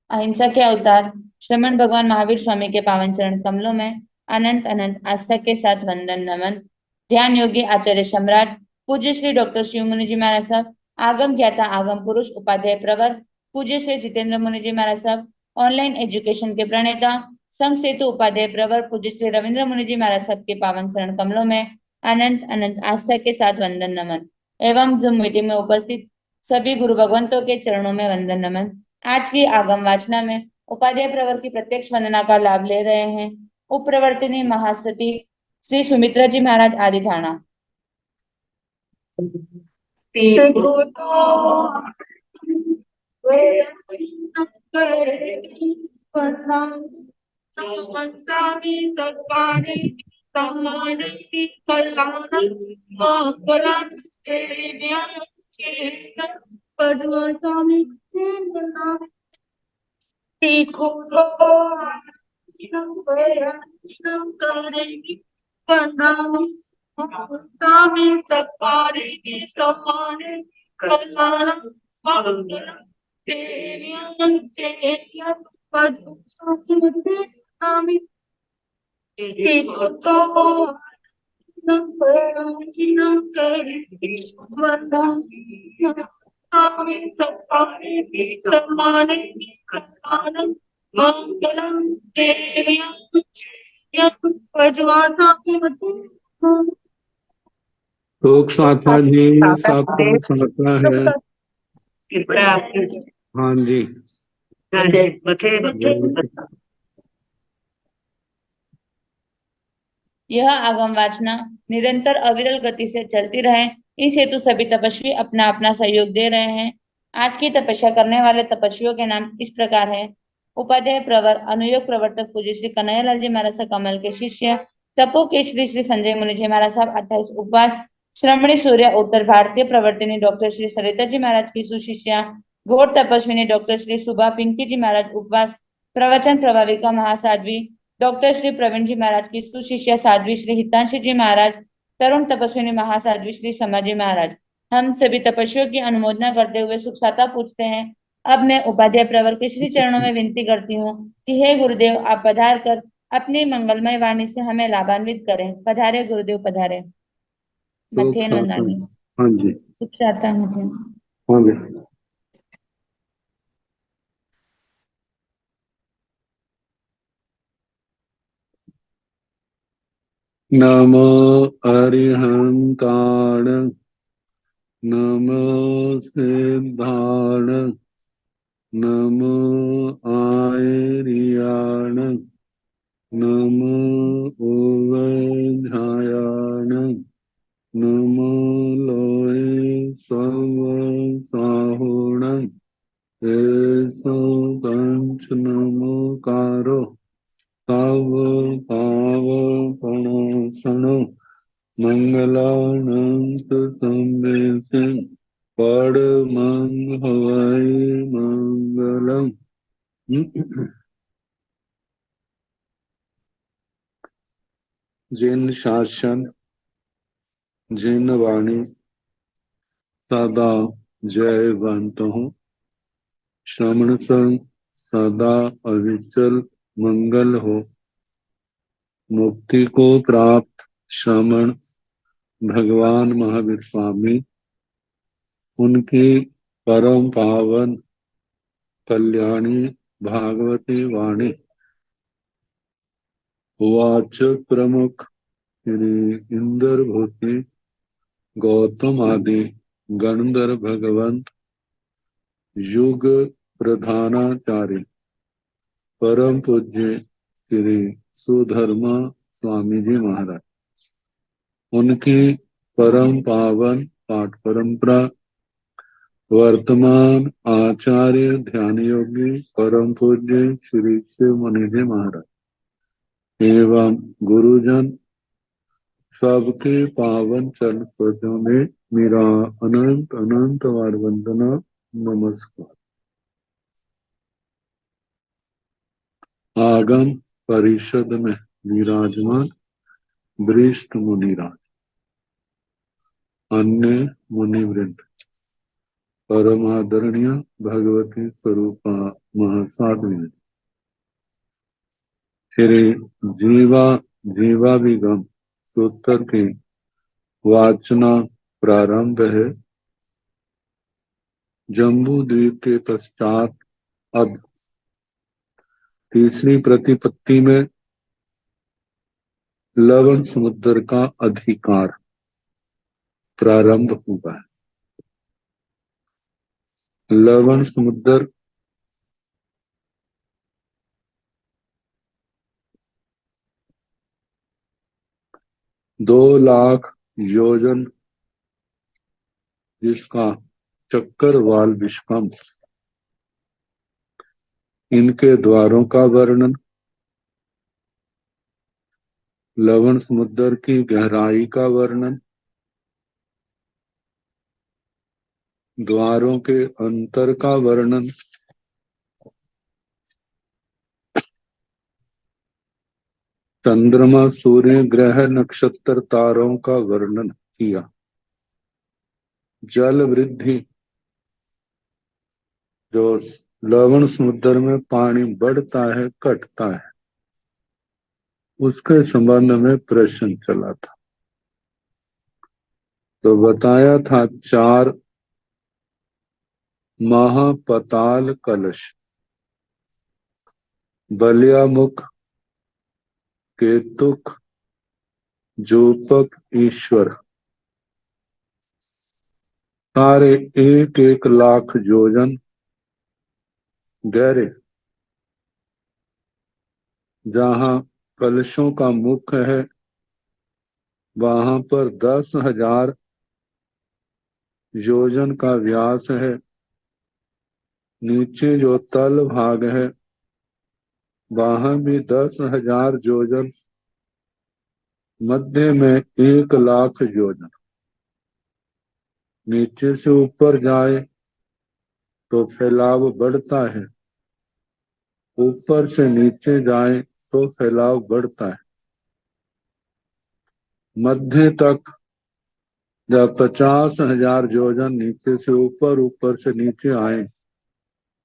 अहिंसा के अवतार श्रमण भगवान महावीर स्वामी के पावन चरण कमलों में अनंत अनंत आस्था के साथ वंदन नमन। ध्यान योगी आचार्य सम्राट पूज्य श्री डॉक्टर शिव मुनि जी महाराज साहब, आगम ज्ञाता आगम पुरुष उपाध्याय प्रवर पूज्य श्री जितेंद्र मुनि जी महाराज साहब, ऑनलाइन एजुकेशन के प्रणेता संघ सेतु उपाध्याय प्रवर पूज्य श्री रविंद्र मुनि जी महाराज साहब के पावन चरण कमलों में अनंत अनंत आस्था के साथ वंदन नमन एवं जूम मीटिंग में उपस्थित सभी गुरु भगवंतों के चरणों में वंदन नमन। आज की आगम वाचना में उपाध्याय प्रवर की प्रत्यक्ष वंदना का लाभ ले रहे हैं उपप्रवर्तनी महासती श्री सुमित्रा जी महाराज आदि थाना। देखो तो देखो करेगी स्वामी सत्पारी की समाने कल्याण मंगल देवियं तेरियं पद स्वामी देखो तो स्वामी सत्पारी की समाने कल्याण मंगलम देवियं लोक साधना जी सबका समर्पण है। हाँ जी। यह आगम वाचना निरंतर अविरल गति से चलती रहे, इस हेतु सभी तपस्वी अपना अपना सहयोग दे रहे हैं। आज की तपस्या करने वाले तपस्वियों के नाम इस प्रकार है। उपाध्याय प्रवर अनुयोग प्रवर्तक पूज्य श्री कन्हैयालाल जी महाराज साहब कमल के शिष्य तपो के श्री श्री संजय मुनि जी महाराज साहब 28 उपवास श्रमणी सूर्य उत्तर भारतीय प्रवर्तनी डॉक्टर श्री सरिता जी महाराज की सुशिष्या घोर तपस्विनी डॉक्टर श्री सुभा पिंकी जी महाराज उपवास प्रवचन प्रभाविका महासाध्वी डॉक्टर श्री प्रवीण जी महाराज की सुशिष्या साध्वी श्री हितांशी जी महाराज तरुण तपस्विनी महासाध्वी श्री समाजी महाराज। हम सभी तपस्वियों की अनुमोदना करते हुए सुख साता पूछते हैं। अब मैं उपाध्याय प्रवर के श्री चरणों में विनती करती हूँ कि हे गुरुदेव आप पधार कर अपनी मंगलमय वाणी से हमें लाभान्वित करें। पधारे गुरुदेव पधारे। लोक मथेन साधना। वंदनी हाँ जी। सुख साता मथेन। हाँ जी। नमो अरिहंताण नमो सिद्धाण नमो आयर्याण नमो उवैधायाण नमो लोये सर्वसाहुण एसो पंच नमोकारो तव पावपणासनो मंगलानंत संदेशं परमं हवै मंगलम्। जिन शासन जिन वाणी सदा जयवंत हो श्रवण संग सदा अविचल मंगल हो। मुक्ति को प्राप्त श्रमण भगवान महावीर स्वामी उनकी परम पावन कल्याणी भागवती वाणी वाचक प्रमुख श्री इंद्र भूति गौतम आदि गणधर भगवंत युग प्रधानाचार्य परम पूज्य श्री सुधर्मा स्वामी जी महाराज उनकी परम पावन पाठ परंपरा वर्तमान आचार्य ध्यान योगी परम पूज्य श्री शिव मुनि जी महाराज एवं गुरुजन सबके पावन चरण स्पर्शों में मेरा अनंत अनंत बार वंदना नमस्कार। आगम परिषद में विराजमान वरिष्ठ मुनिराज अन्य मुनिवृंद परम आदरणीय भगवती स्वरूपा महासाध्वी श्री जीवा जीवाभिगम सूत्र की वाचना प्रारंभ है। जम्बू द्वीप के पश्चात अब तीसरी प्रतिपत्ति में लवण समुद्र का अधिकार प्रारंभ हुआ है। लवण समुद्र दो लाख योजन जिसका चक्करवाल विश्वम, इनके द्वारों का वर्णन, लवण समुद्र की गहराई का वर्णन, द्वारों के अंतर का वर्णन, चंद्रमा सूर्य ग्रह नक्षत्र तारों का वर्णन किया। जल वृद्धि, जो लवण समुद्र में पानी बढ़ता है घटता है, उसके संबंध में प्रश्न चला था। तो बताया था 4 महापताल कलश, बलियामुख, केतुक, जोपक, ईश्वर, सारे 1-1 लाख योजन गहरे। जहां कलशों का मुख है वहां पर 10,000 योजन का व्यास है। नीचे जो तल भाग है वहां भी 10,000 योजन, मध्य में 1 लाख योजन। नीचे से ऊपर जाए तो फैलाव बढ़ता है, ऊपर से नीचे जाए तो फैलाव बढ़ता है। मध्य तक जब 50,000 योजन नीचे से ऊपर, ऊपर से नीचे आए,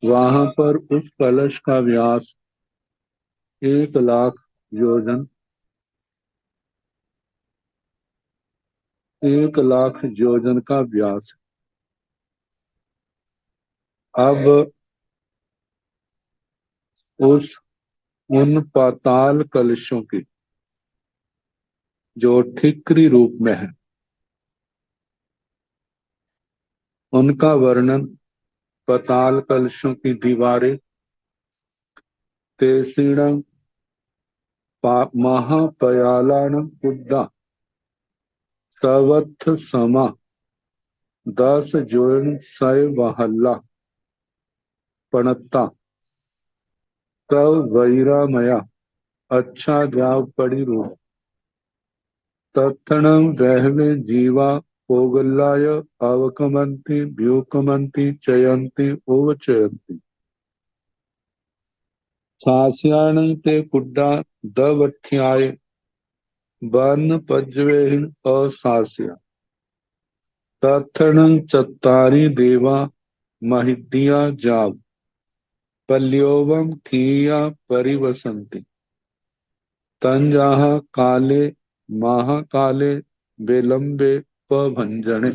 वहां पर उस कलश का व्यास 1 लाख योजन, 1 लाख योजन का व्यास। अब उन पाताल कलशों की जो ठिकरी रूप में है, उनका वर्णन, पाताल कलशों की दीवारें, तेसीणम महापयालानम कुड्डा सवत्थ समा 10 जोन सय वहल्ला पणत्ता तव वैरामया अच्छा जाव पड़ी रू तत्णम रहवे जीवा पोगल्लाय अवकमंती व्युकमंती चयंती ओवचयंती सास्याण ते कुड्डा दवठ्याय वन पज्वेहिन असास्या तत्ण चत्तारी देवा महिद्या जाव पल्योवम खीया परिवसंती तंजाह काले महाकाले विलंबे पभंजने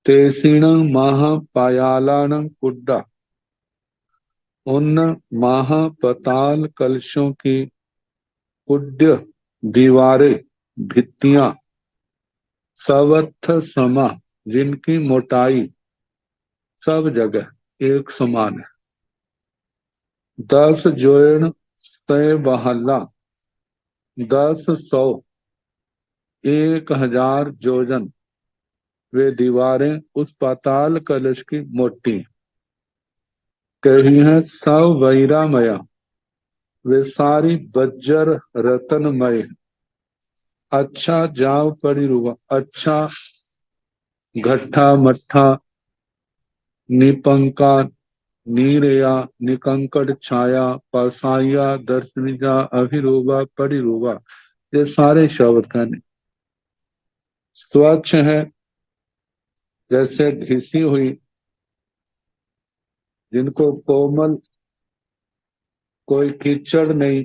तेसीण महापायालान कुड्डा, उन महापताल कलशों की कुड्य दीवारें, भित्तियां, सवत्थ समा, जिनकी मोटाई सब जगह एक समान है। 10 जोन सय बहल्ला, 10,100 1,000 जोजन वे दीवारें उस पाताल कलश की मोटी कही है। सब वैरामया, वे सारी बज्जर रतनमय। अच्छा जाव परिरुवा, अच्छा घट्ठा मट्ठा निपंका नीरया निकंकड़ छाया पसाया दर्शनिजा अभिरूबा परिरूबा, ये सारे शब्द कहने। स्वच्छ है, जैसे घिसी हुई, जिनको कोमल, कोई कीचड़ नहीं,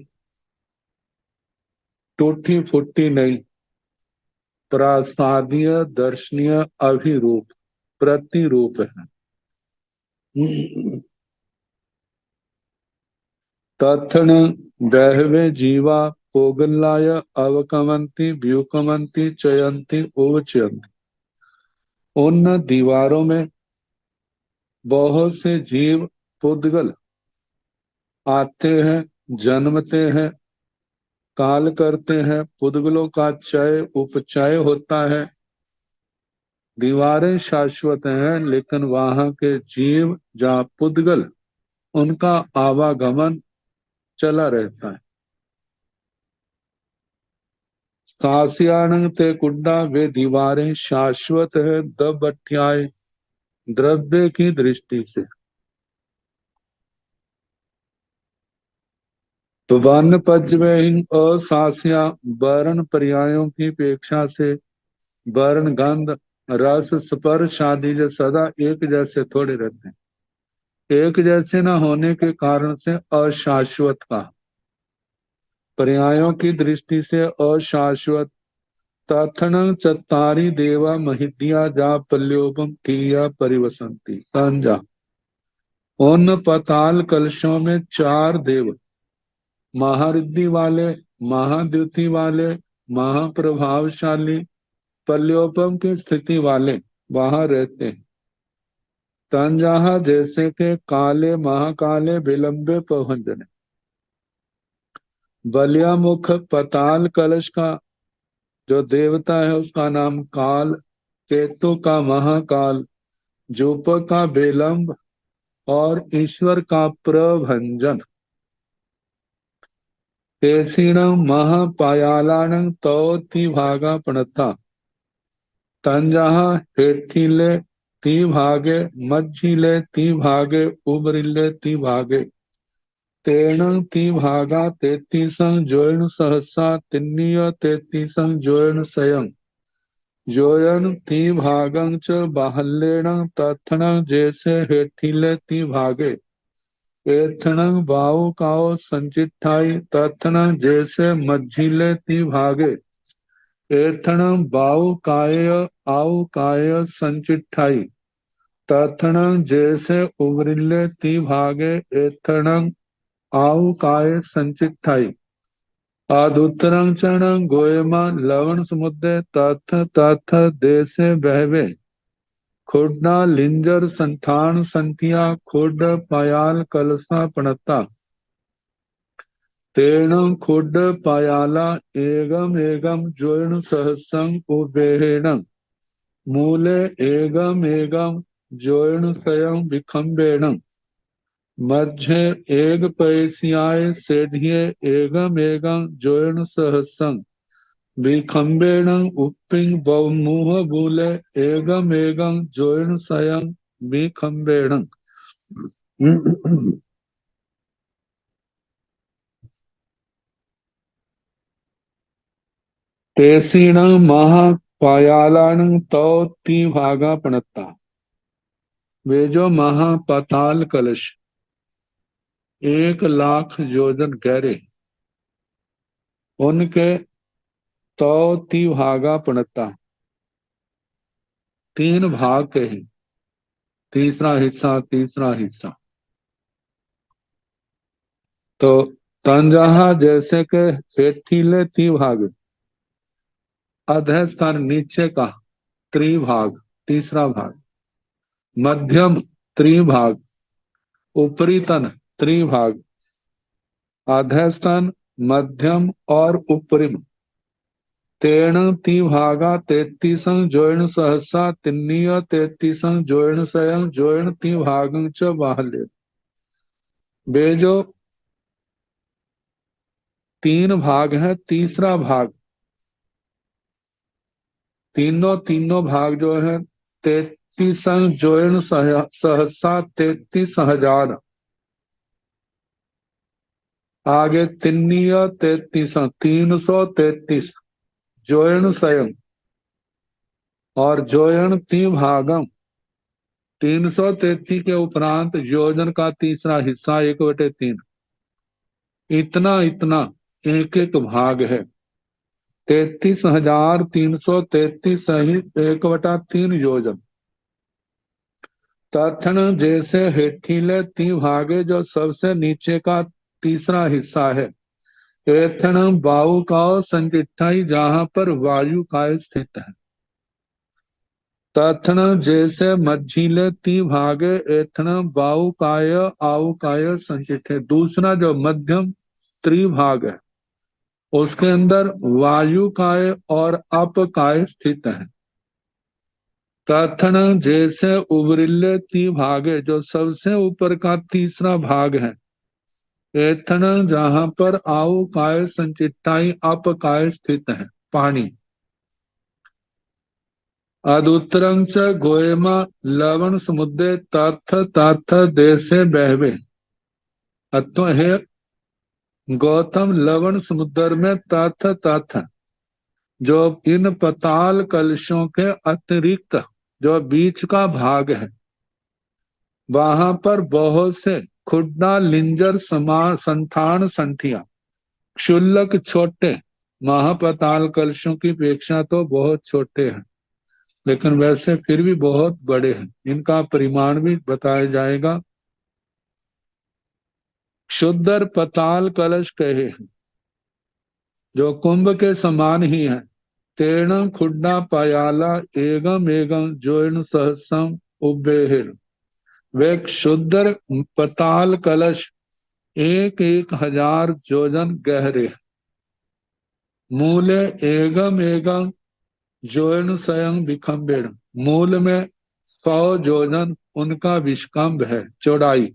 टूटी फूटी नहीं, प्रासादीय दर्शनीय अभिरूप, प्रतिरूप है। तत्ण बहवे जीवा पोगलाय अवकमंती व्युकमंती चयंती उवचयंती। उन दीवारों में बहुत से जीव पुद्गल आते हैं, जन्मते हैं, काल करते हैं, पुद्गलों का चय उपचय होता है। दीवारें शाश्वत हैं, लेकिन वहां के जीव या पुद्गल, उनका आवागमन चला रहता है। कासियान ते कुड्डा, वे दीवारें शाश्वत है दबठ्याय, द्रव्य की दृष्टि से। तो वर्ण पज्जवेहिं असास्या, वर्ण पर्यायों की अपेक्षा से वर्ण गंध रस स्पर्श आदि जो सदा एक जैसे थोड़े रहते हैं। एक जैसे न होने के कारण से अशाश्वत का, पर्यायों की दृष्टि से अशाश्वत। तथन चत्तारी देवा महिद्या जा पल्योपम टीया परिवसंती संजा। उन पताल कलशों में चार देव, महारिद्धि वाले, महाद्युति वाले, महाप्रभावशाली, पल्योपम की स्थिति वाले वहां रहते हैं। तंजाहा, जैसे के काले महाकाले विलंबे पवंजन। बलिया मुख पताल कलश का जो देवता है उसका नाम काल, केतु का महाकाल, जूप का बेलंब और ईश्वर का प्रभंजन। केसीण महापायालान तो ती भागा पणता। तंजाहा हेठीले ती भागे, मझीले ती भागे, उबरिले ती भागे। तेण ती भागा तेतीसं जोयन सहसा तिन्नीय तेतीसं जोयन सयं। जोयन ती भागं च बाहल्येन तथण, जैसे हेठीले ती भागे। एथण बाऊ काओ संचिठाई, तथण जैसे मझीले ती भागे। एथण बाऊ काय आऊ काय संचिठाई, तथण जैसे उबरिले ती भागे। एथण आऊ काय संचिठाई। आदुत्तरं चरण गोयमा लवण समुद्र, तथ तथ देसे बहवे। खोडना लिंजर संठान संतिया, खोड पायाल कलसा पणता। तेण खोड पायाला एगम एगम जोयन सहसं उबेहेण। मूले एगम एगम जोयन स्वयं विखम्बेण। मध्य एग पैसियाय सेढ़िए एगम एगम जोयन सहसं। विखम्बेण उप्पिंग बहुमुह बूले, एगम एगम जोयन स्वयं विखम्बेण। तेसीण महापायालान तो ती भागा पणता। वे जो महापाताल कलश 1,00,000 योजन गहरे, उनके तो ती भागा पणता, 3 भाग के हैं, तीसरा हिस्सा तीसरा हिस्सा। तो तंजहा जैसे के हेठीले ती भाग, अधः स्थान नीचे का त्रिभाग, तीसरा भाग। मध्यम त्रिभाग, ऊपरी तन त्रिभाग, अधस्तन मध्यम और उपरिम। तेण ती भागा तेतीसं जोयन सहसा तिन्नीय तेतीसं जोयन सयं जोयन ती भागं च बाहल्य। वे जो 3 भाग है, तीसरा भाग, तीनों भाग जो है 33 जोयन सहसा 33,000। आगे तिन्नीय 33, 333 जोयन सयं, और जोयन 3 भागम 333 के उपरांत योजन का तीसरा हिस्सा 1/3, इतना इतना एक एक भाग है। 33,333 सहित 1/3 योजन। तथन जैसे हेठीले 3 भागे जो सबसे नीचे का तीसरा हिस्सा है। एथन वायु का संचिठाई जहां पर वायु का स्थित है। तथन जैसे मझीले 3 भागे एथन वायु काय आउ काय संचित है। दूसरा जो मध्यम त्रिभाग है उसके अंदर वायु काय और अप काय स्थित है। तथन जैसे उबरिल्ले 3 भागे जो सबसे ऊपर का तीसरा भाग है। एथन जहां पर आउ काय संचिट्टाई अप काय स्थित है, पानी। अदुत्तरं च गोयमा लवण समुद्रे तर्थ तर्थ देशे बहवे। अतो हे गौतम, लवण समुद्र में तर्थ तर्थ जो इन पताल कलशों के अतिरिक्त जो बीच का भाग है वहां पर बहुत से खुड्डा लिंजर समान संठान संठिया क्षुल्लक छोटे महापताल कलशों की अपेक्षा तो बहुत छोटे हैं, लेकिन वैसे फिर भी बहुत बड़े हैं। इनका परिमाण भी बताया जाएगा। क्षुद्र पताल कलश कहे हैं जो कुंभ के समान ही है। तेण खुड्डा पायाला एगम एगम जोन सहसम उबेहिर। वे क्षुद्र पताल कलश 1,000 योजन गहरे। मूल एगम एगम जोन स्वयं विखम्बेड़। मूल में 100 योजन उनका विष्कम्भ है, चौड़ाई।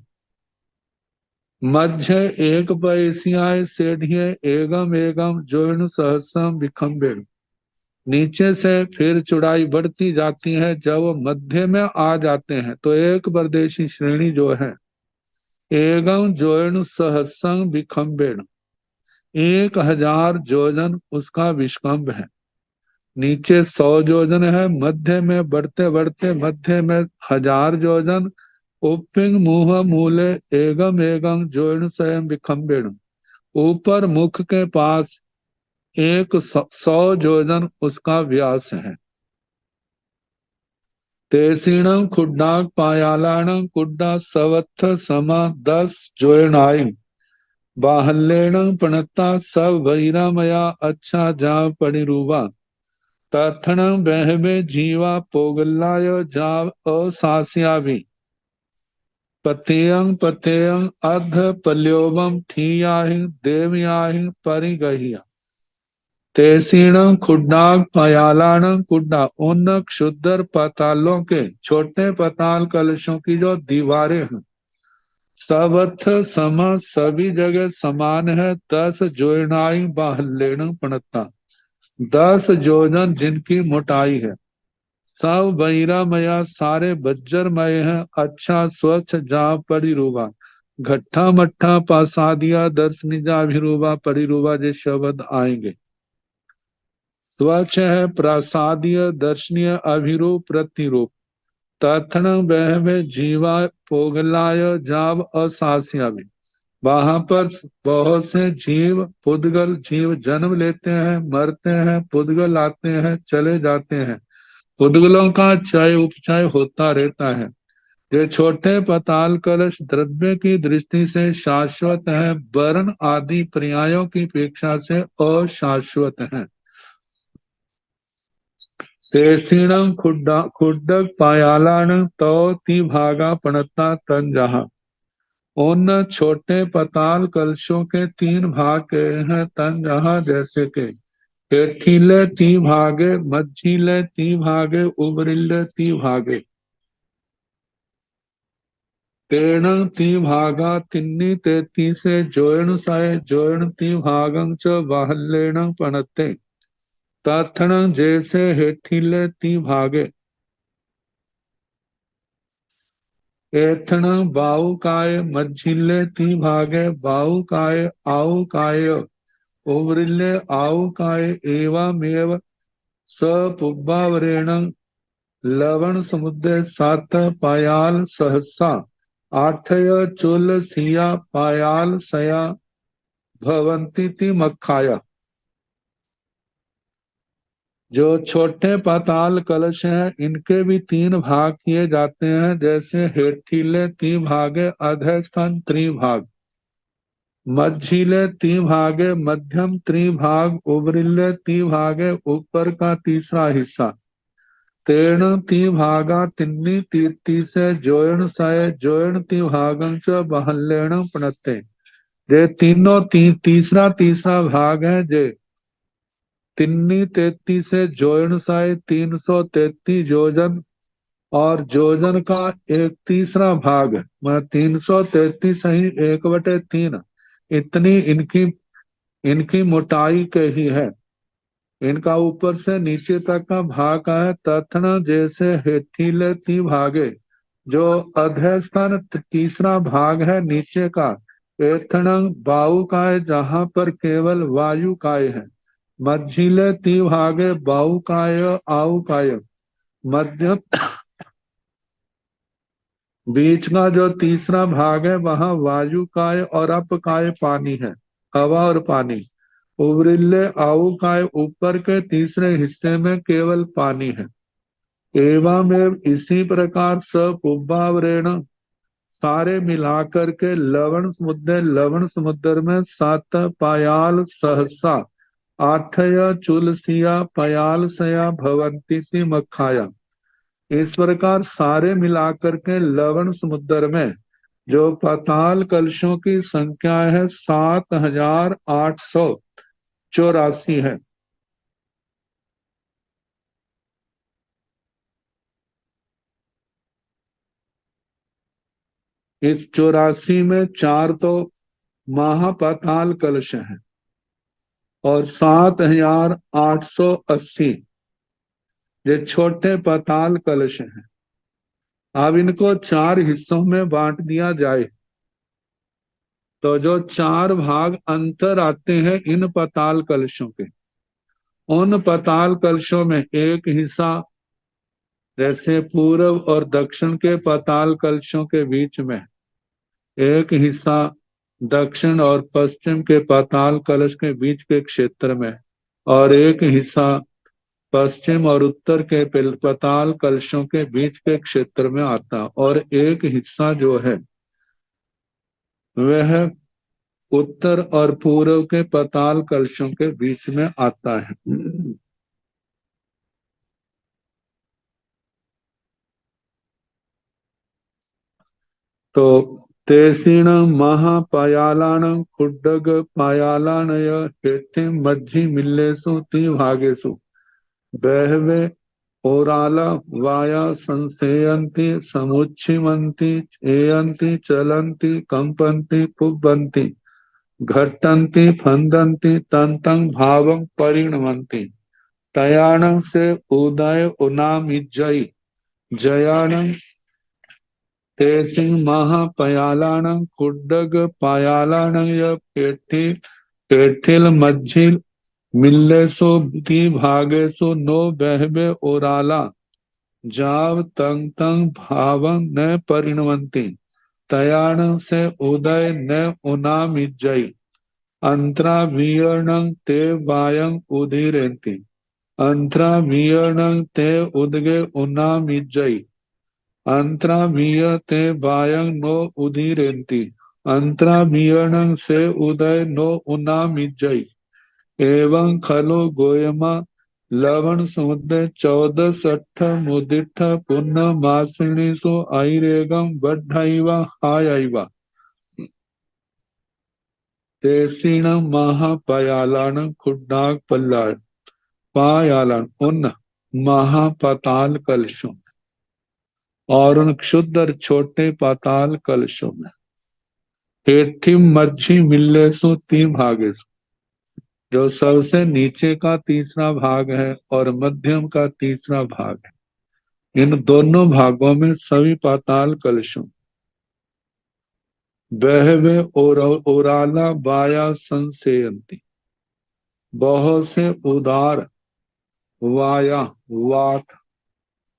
मध्य एक पैसियाय सेढ़िए एगम एगम जोन सहसम विखम्बेड़। नीचे से फिर चौड़ाई बढ़ती जाती है। जब वो मध्य में आ जाते हैं तो एक प्रदेशी श्रेणी जो है एगम जोन सहसम विखम्बेड़, 1,000 योजन उसका विष्कम्भ है। नीचे 100 योजन है, मध्य में बढ़ते बढ़ते मध्य में 1,000 योजन। उपिंग मुह मूले एगम एगम जोन स्वयं विखम्बेड़। ऊपर मुख के पास 100 योजन उसका व्यास है। तेसीणं खुड्डाक पायालाणं कुड्डा सवत्थ समा 10 जोयनाई। बाहल्लेणं पणता सब वैरामया अच्छा जा परिरूवा। तथणं बहवे जीवा पोगल्लाय जाव असास्या भी। पतेयं पतेयं अध पल्योबम ठीयाहि देवयाहि परिगहिया। तेसीणं खुड्डाक पायालाणं कुड्डा, उन क्षुद्र पातालों के छोटे पाताल कलशों की जो दीवारें हैं सबथ सम सभी जगह समान है। 10 जोयनाई बाहल्लेणं पणता, 10 जोजन जिनकी मोटाई है। सब बहिरामया सारे बज्जरमय हैं। अच्छा स्वच्छ जा परिरूबा। घट्ठा मट्ठा पासादिया दर्शनिजा अभिरूबा परिरूबा जे शब्द आएंगे। स्वच्छ है, प्रासादीय, दर्शनीय, अभिरूप, प्रतिरूप। तथण बहवे जीवा पोगलाय जाव असास्या भी। वहां पर बहुत से जीव पुद्गल जीव जन्म लेते हैं, मरते हैं, पुद्गल आते हैं, चले जाते हैं। पुद्गलों का क्षय उपक्षय होता रहता है। ये छोटे पाताल कलश द्रव्य की दृष्टि से शाश्वत है, वर्ण आदि पर्यायों की अपेक्षा से अशाश्वत है। तेसीणं खुड्डा खुड्डक पायालान तो ती भागा पणता तन जहा। उन छोटे पाताल कलशों के 3 भाग के हैं तन जहा, जैसे के हेठीले 3 भागे, मझीले 3 भागे, उबरिले 3 भागे। तेण 3 भागा तिन्नी 33 से जोयण साय जोयण 3 भागं च बाहल्लेण पणते। तथण जैसे हेठीले 3 भागे एथण बाऊ काय, मझिले 3 भागे बाऊ काय आऊ काय, उवरिले आऊ काय एवमेव सपुब्बावरेण लवण समुद्र सात पायाल सहसा आठय चुल सिया पायाल सया भवंती ती मखाया। जो छोटे पाताल कलश हैं इनके भी तीन भाग किए जाते हैं, जैसे हेठीले त्रिभागे अधस्तन त्रिभाग, मझीले त्रिभागे मध्यम त्रिभाग, उबरिले त्रिभागे ऊपर का तीसरा हिस्सा, तेण त्रिभागा तिन्नी तीर्ति से जोयण सय जोयण त्रिभागं च बहल्लेण प्रणते। ये तीनों तीसरा तीसरा भाग है। जे तिन्नी 33 से जोयन साय 333 योजन, और जोजन का एक तीसरा भाग मैं 333 सही 1/3 इतनी इनकी इनकी मोटाई के ही है। इनका ऊपर से नीचे तक का भाग का है। तथन जैसे हेठीले ती भागे, जो अधस्तन तीसरा भाग है नीचे का, एथणंग बाहु का है जहां पर केवल वायु काय है, मझीले ती भागे बाहु काय आउ काय, मध्य बीच का जो तीसरा भाग है वहां वायु काय और अप काय पानी है, हवा और पानी। उबरिल्ले आउ काय ऊपर के तीसरे हिस्से में केवल पानी है। एवं इसी प्रकार सपुब्बावरेण सारे मिलाकर के लवण समुद्र में सात पायाल सहसा आठया चुलसिया पयाल सया भवंती सी मखाया। इस प्रकार सारे मिलाकर के लवण समुद्र में जो पाताल कलशों की संख्या है 7,884 है। इस 84 में चार तो महापाताल कलश हैं और 7,880 ये छोटे पाताल कलश हैं। अब इनको चार हिस्सों में बांट दिया जाए तो जो चार भाग अंतर आते हैं इन पाताल कलशों के, उन पाताल कलशों में एक हिस्सा जैसे पूर्व और दक्षिण के पाताल कलशों के बीच में, एक हिस्सा दक्षिण और पश्चिम के पाताल कलश के बीच के क्षेत्र में, और एक हिस्सा पश्चिम और उत्तर के पाताल कलशों के बीच के क्षेत्र में आता, और एक हिस्सा जो है वह उत्तर और पूर्व के पाताल कलशों के बीच में आता है। तो तेसीण महापायालान खुड्डग पायालानय हेठि मज्झि मिल्लेसु ति भागेसु बहवे ओराला वाया संसेयन्ति समुच्छिमन्ति एयन्ति चलन्ति कंपन्ति पुब्बन्ति घट्टन्ति फन्दन्ति तन्तं भावं परिणमन्ति। तयाणं से उदय उनामिज्जयि जयाणं तेसिंह महापयालाणं कुड्डग पायालाणं य पेठी पेठिल मज्झिल मिल्लेसो ती भागेसो नो बहबे ओराला जाव तंग तंग भावं न परिणमन्ति। तयाण से उदय न उनामिज्जयि अंतरावीयणं ते वायं उदीरन्ति अंतरावीयणं ते उदगे उनामिज्जयि अंतरावीय ते वायं नो उदीरन्ति अंतरावीयणं से उदय नो उनामिज्जयि। एवं खलो गोयमा लवण समुद्र 14 सठ मुदिठ पुण्य मासिणी सो आईरेगम बढ़ाईवा हायाईवा तेसीण महापयालान खुड्डाक पल्लाय पायालान उन महापाताल कलशों और उन क्षुद्र और छोटे पाताल कलशों में हेठिम मज्झी मिल्लेसु तीन भागेसु, जो सबसे नीचे का तीसरा भाग है और मध्यम का तीसरा भाग है, इन दोनों भागों में सभी पाताल कलशों बहवे ओराला बाया संसेयंती बहुत से उदार वाया वात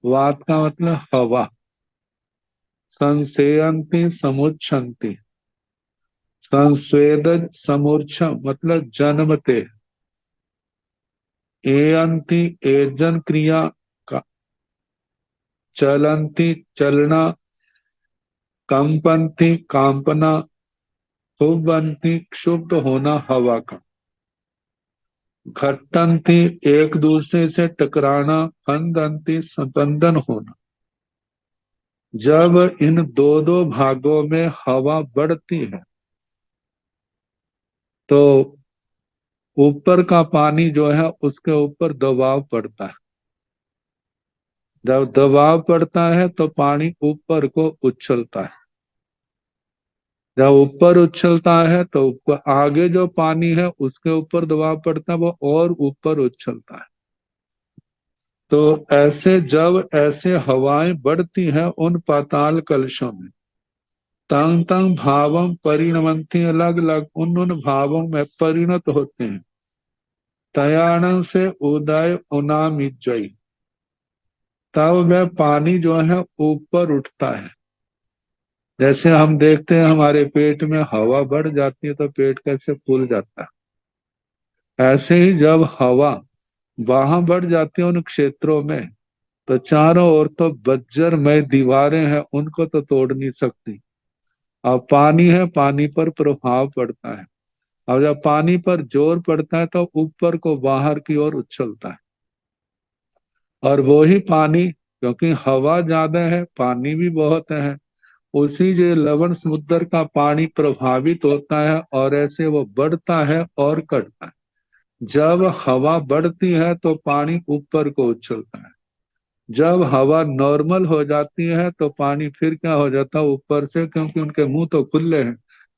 वात का मतलब हवा। संसेयंती समुच्छन्ति। संस्वेद समूर्छम मतलब जन्मते। एयंती एजन क्रिया का। चलंती चलना। कंपंती कांपना। क्षुब्बंती क्षुब्ध होना हवा का। घट्टंती एक दूसरे से टकराना। फंदंती स्पंदन होना। जब इन दो दो भागों में हवा बढ़ती है तो ऊपर का पानी जो है उसके ऊपर दबाव पड़ता है। जब दबाव पड़ता है तो पानी ऊपर को उछलता है। जब ऊपर उछलता है तो आगे जो पानी है उसके ऊपर दबाव पड़ता है, वो और ऊपर उछलता है। तो ऐसे जब ऐसे हवाएं बढ़ती हैं उन पाताल कलशों में, तंग तंग भावम परिणमंती अलग अलग उन उन भावों में परिणत होते हैं। तयाणं से उदय उनामिजई, तब वह पानी जो है ऊपर उठता है। जैसे हम देखते हैं हमारे पेट में हवा बढ़ जाती है तो पेट कैसे फूल जाता है, ऐसे ही जब हवा वहां बढ़ जाती है उन क्षेत्रों में तो चारों ओर तो बज्जरमय दीवारें हैं, उनको तो तोड़ नहीं सकती। अब पानी है, पानी पर प्रभाव पड़ता है। अब जब पानी पर जोर पड़ता है तो ऊपर को बाहर की ओर उछलता है। और वो ही पानी, क्योंकि हवा ज्यादा है पानी भी बहुत है, उसी जो लवण समुद्र का पानी प्रभावित होता है और ऐसे वो बढ़ता है और कटता है। जब हवा बढ़ती है तो पानी ऊपर को उछलता है। जब हवा नॉर्मल हो जाती है तो पानी फिर क्या हो जाता है ऊपर से, क्योंकि उनके मुंह तो खुले हैं,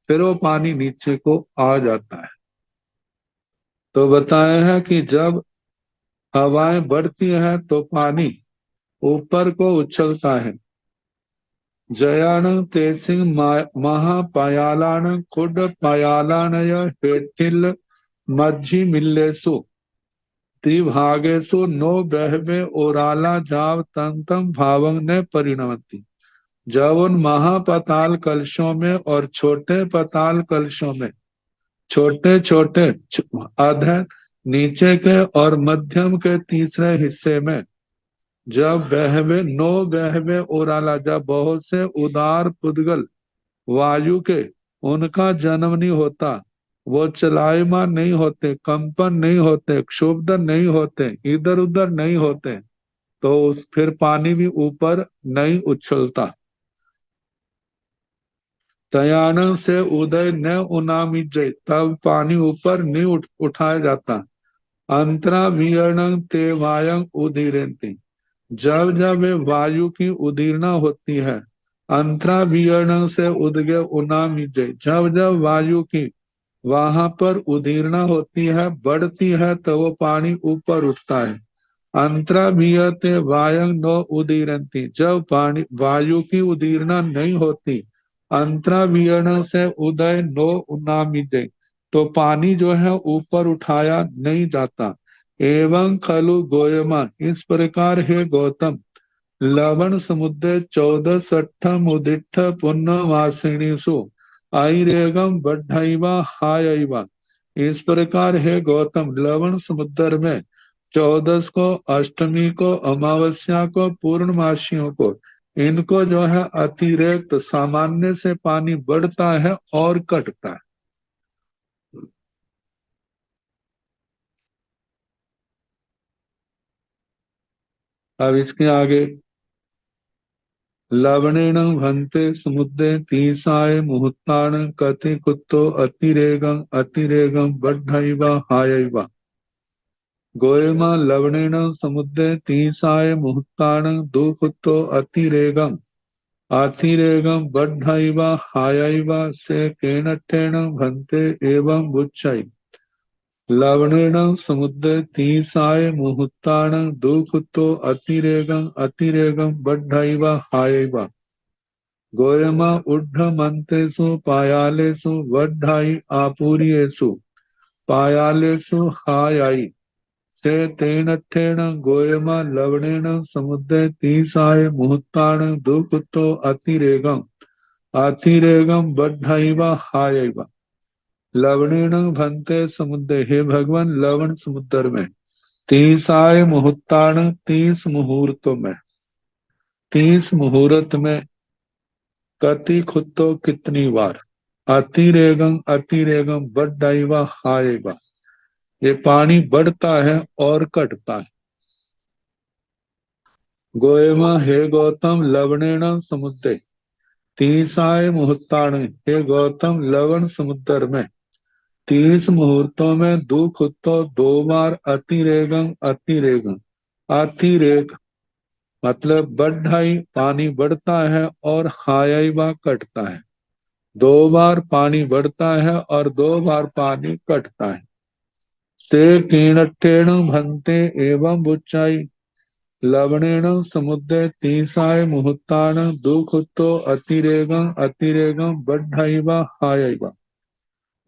फिर वो पानी नीचे को आ जाता है। तो बताया है कि जब हवाएं बढ़ती हैं तो पानी ऊपर को उछलता है। जयान तेसिंग महापायालान खुड पायालानय हेठिल मज्झी मिल्लेसु त्रिभागेशु नो बहवे ओराला जाव तंतम भावं ने परिणमति। जब उन महापाताल कलशों में और छोटे पाताल कलशों में छोटे छोटे अध नीचे के और मध्यम के तीसरे हिस्से में जब बहवे नो बहवे ओराला, जब बहुत से उदार पुद्गल वायु के उनका जन्म नहीं होता, वो चलायमान नहीं होते, कंपन नहीं होते, क्षुब्धन नहीं होते, इधर उधर नहीं होते, तो उस फिर पानी भी ऊपर नहीं उछलता। तयान से उदय न उनामिजय, तब पानी ऊपर नहीं उठाया जाता। अंतरा वियर्ण ते वायं उदीरन्ति, जब जब वे वायु की उदीर्णा होती है। अंतरा वियर्ण से उदगे उनामिजय, जब जब वायु की वहां पर उदीर्णा होती है बढ़ती है तो वो पानी ऊपर उठता है। अंतरा वियते वायं नो उदीरन्ति, जब पानी वायु की उदीर्णा नहीं होती, अंतरा वियरण से उदय नो उन्नामिदे, तो पानी जो है ऊपर उठाया नहीं जाता। एवं खलु गोयमा, इस प्रकार है गौतम, लवण समुद्र 14 उदिठ पुण्यवासिनीसु आईरेगम बढ़ाइवा हायवा। इस प्रकार है गौतम, लवण समुद्र में 14 को, अष्टमी को, अमावस्या को, पूर्णमासियों को, इनको जो है अतिरिक्त सामान्य से पानी बढ़ता है और कटता है। अब इसके आगे, लवणेन भन्ते समुद्रे तीसाय मुहूर्तान कति कुत्तो अतिरेगम बढ़ाइवा हायवा। गोयमा लवणेन समुद्रे तीसाय मुहूर्तान दुकुत्तो अतिरेगम बढ़ाइवा हायवा से केनट्ठेन भन्ते एवं बुच्चै। लवणेन समुद्रे तीसाय मुहूर्तान दुकुत्तो अतिरेगम बढ़ाइवा हायवा। गोयमा उड्ढमन्तेषु पायालेषु वड्ढाई आपूर्येषु पायालेषु हायाई। ते तेन ठेन गोयमा लवणेन समुद्रे तीसाय मुहूर्तान दुकुतो अतिरेगम बद्धैव हायैव लवणेन भंते समुद्रे। हे भगवान, लवण समुद्र में 30 मुहूर्तान 30 मुहूर्तों में 30 मुहूर्त में कति खुतो कितनी बार अतिरेगम बद्धैव हायैव ये पानी बढ़ता है और घटता है। गोयमा हे गौतम लवणेन समुद्रे 30 मुहूर्तान। हे गौतम, लवण समुद्र में 30 मुहूर्तों में दुख तो 2 बार अतिरेक मतलब बढ़ाई पानी बढ़ता है और हायवा घटता है। 2 बार पानी बढ़ता है और 2 बार पानी घटता है। से कीणट्ठेन भंते एवं बुच्चाई लवणेन समुद्रे 30 मुहूर्तान दुखुतो अतिरेगम बढ़ाइवा हायवा।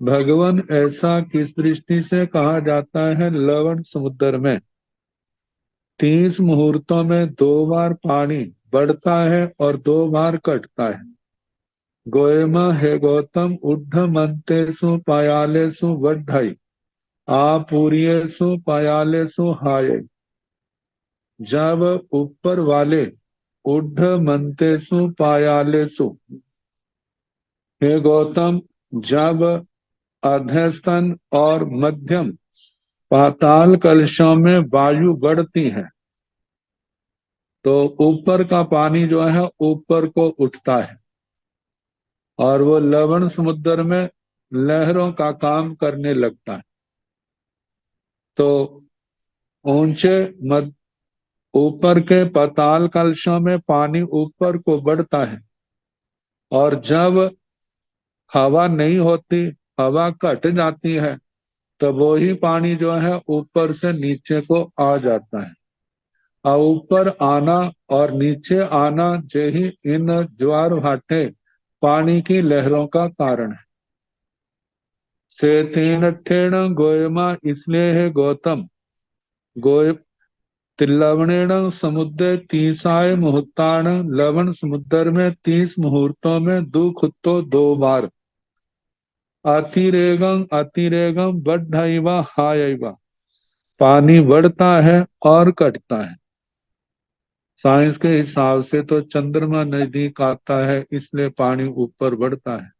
भगवान, ऐसा किस दृष्टि से कहा जाता है? लवण समुद्र में 30 मुहूर्तों में 2 बार पानी बढ़ता है और 2 बार घटता है। गोयमा हे गौतम उड्ढ मंतेषु पायालेषु वड्ढाई आपूर्येषु पायालेषु हाय। जब ऊपर वाले उड्ढ मंतेषु पायालेषु, हे गौतम, जब अधस्तन और मध्यम पाताल कलशों में वायु बढ़ती है तो ऊपर का पानी जो है ऊपर को उठता है और वो लवण समुद्र में लहरों का काम करने लगता है। तो ऊंचे ऊपर के पाताल कलशों में पानी ऊपर को बढ़ता है और जब हवा नहीं होती, हवा घट जाती है, तो वो ही पानी जो है ऊपर से नीचे को आ जाता है। और ऊपर आना और नीचे आना यही इन ज्वार भाटे पानी की लहरों का कारण है। से ठेण गोयमा, इसलिए है गौतम, गोय लवणेन समुद्र 30 मुहूर्तान, लवण समुद्र में 30 मुहूर्तों में दुखुतो 2 बार अतिरेगम बढ़ाइवा हायवा पानी बढ़ता है और घटता है। साइंस के हिसाब से तो चंद्रमा नजदीक आता है इसलिए पानी ऊपर बढ़ता है,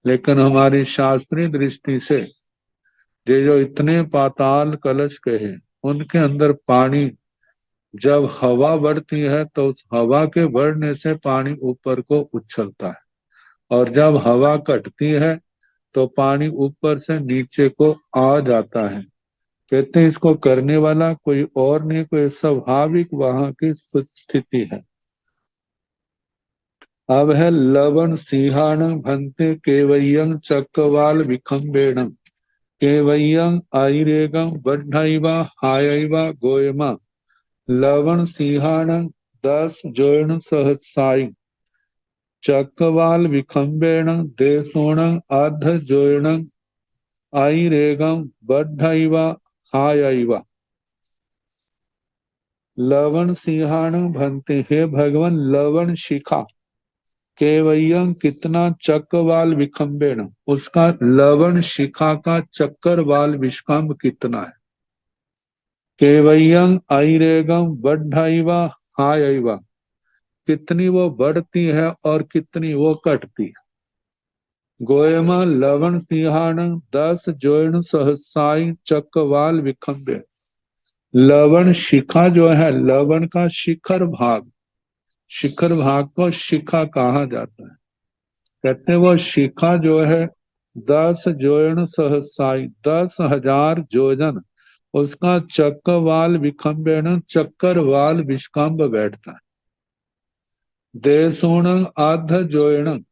लेकिन हमारी शास्त्रीय दृष्टि से ये जो इतने पाताल कलश के हैं उनके अंदर पानी, जब हवा बढ़ती है तो उस हवा के बढ़ने से पानी ऊपर को उछलता है और जब हवा घटती है तो पानी ऊपर से नीचे को आ जाता है। कहते हैं इसको करने वाला कोई और नहीं, कोई स्वाभाविक वहां की स्थिति है। अब है लवण सिंहाण भंते केवयं चक्रवाल विखम्बेणम केवयं आयुरेगम बढ़ाइवा हायवा गोयमा लवण सिंहाण 10 जोन सहसाई चक्रवाल विखम्बेण देशोण आध जोन आयुरेगम बढ़ाइवा हायवा लवण सिंहाण भंते। हे भगवान, लवण शिखा केवयं कितना चक्रवाल विखम्बेण, उसका लवण शिखा का चक्रवाल विस्कंभ कितना है। केवयं आयुरेगम बढ़ाइवा हायवा कितनी वो बढ़ती है और कितनी वो घटती है। गोयमा लवण सिंहाण 10 जोन सहसाई चक्रवाल विखम्बे। लवण शिखा जो है, लवण का शिखर भाग को शिखा कहा जाता है। कहते हैं वो शिखा जो है 10 जोन सहसाई 10,000 जोजन उसका चक्रवाल विखम्बेन चक्रवाल विस्कंभ बैठता है। देशोण आध जोयण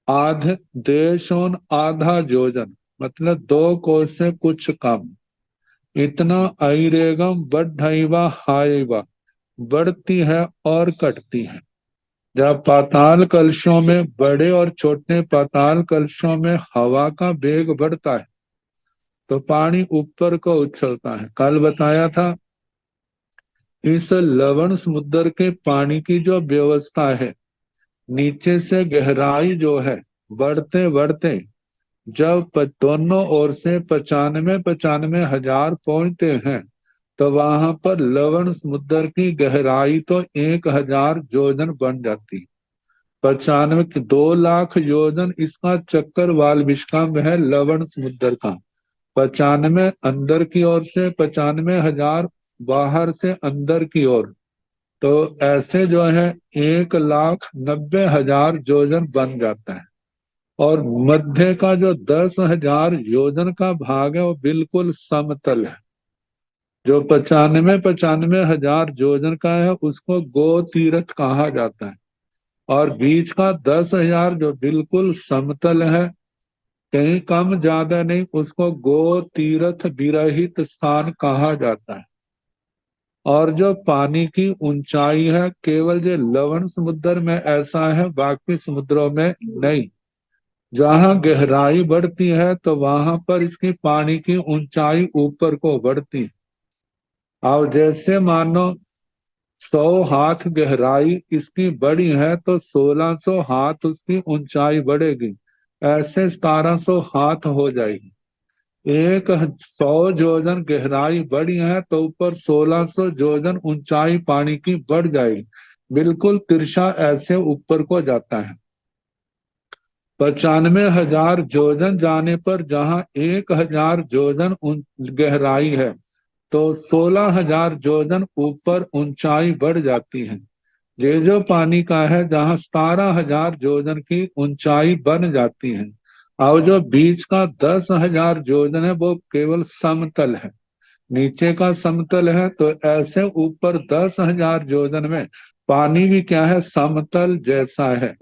आध देशोन आधा योजन मतलब 2 कोस से कुछ कम इतना आयुरेगम बढ़ाइवा हायवा बढ़ती है और घटती है। जब पाताल कलशों में, बड़े और छोटे पाताल कलशों में हवा का वेग बढ़ता है तो पानी ऊपर को उछलता है। कल बताया था इस लवण समुद्र के पानी की जो व्यवस्था है, नीचे से गहराई जो है बढ़ते बढ़ते जब दोनों ओर से 95 हजार पहुंचते हैं, तो वहां पर लवण समुद्र की गहराई तो 1,000 योजन बन जाती। 95 2 लाख योजन इसका चक्कर वाल विश्राम है लवण समुद्र का। 95 अंदर की ओर से, 95 हजार बाहर से अंदर की ओर, तो ऐसे जो है 1,90,000 योजन बन जाता है। और मध्य का जो 10,000 योजन का भाग है वो बिल्कुल समतल है। जो 95 हजार योजन का है उसको गो तीर्थ कहा जाता है। और बीच का 10,000 जो बिल्कुल समतल है, कहीं कम ज्यादा नहीं, उसको गो तीर्थ विरहित स्थान कहा जाता है। और जो पानी की ऊंचाई है केवल जो लवण समुद्र में ऐसा है, बाकी समुद्रों में नहीं। जहाँ गहराई बढ़ती है तो वहां पर इसकी पानी की ऊंचाई ऊपर को बढ़ती है। अब जैसे मानो 100 हाथ गहराई इसकी बड़ी है तो 1,600 हाथ उसकी ऊंचाई बढ़ेगी। ऐसे 1,700 हाथ हो जाएगी। 100 योजन गहराई बड़ी है तो ऊपर 1,600 योजन ऊंचाई पानी की बढ़ जाएगी। बिल्कुल तिरछा ऐसे ऊपर को जाता है। 95 हजार योजन जाने पर जहाँ 1,000 योजन गहराई है, तो 16,000 योजन ऊपर ऊंचाई बढ़ जाती है। ये जो पानी का है जहाँ 17,000 योजन की ऊंचाई बन जाती है। और जो बीच का 10,000 योजन है वो केवल समतल है, नीचे का समतल है। तो ऐसे ऊपर 10,000 योजन में पानी भी क्या है, समतल जैसा है।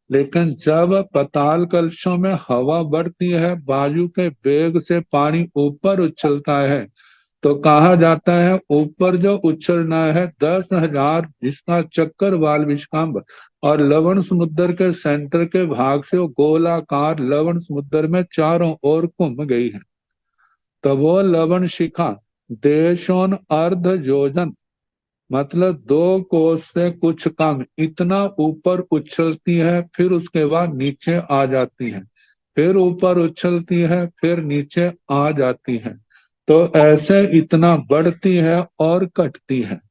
लेकिन जब पाताल कलशों में हवा बढ़ती है, वायु के वेग से पानी ऊपर उछलता है, तो कहा जाता है ऊपर जो उछलना है 10,000 जिसका चक्कर वाल विश्राम। और लवण समुद्र के सेंटर के भाग से वो गोलाकार लवण समुद्र में चारों ओर घूम गई है। तो वो लवण शिखा देशोन अर्ध योजन, मतलब 2 कोस से कुछ कम इतना ऊपर उछलती है, फिर उसके बाद नीचे आ जाती है, फिर ऊपर उछलती है, फिर नीचे आ जाती है। तो ऐसे इतना बढ़ती है और घटती है।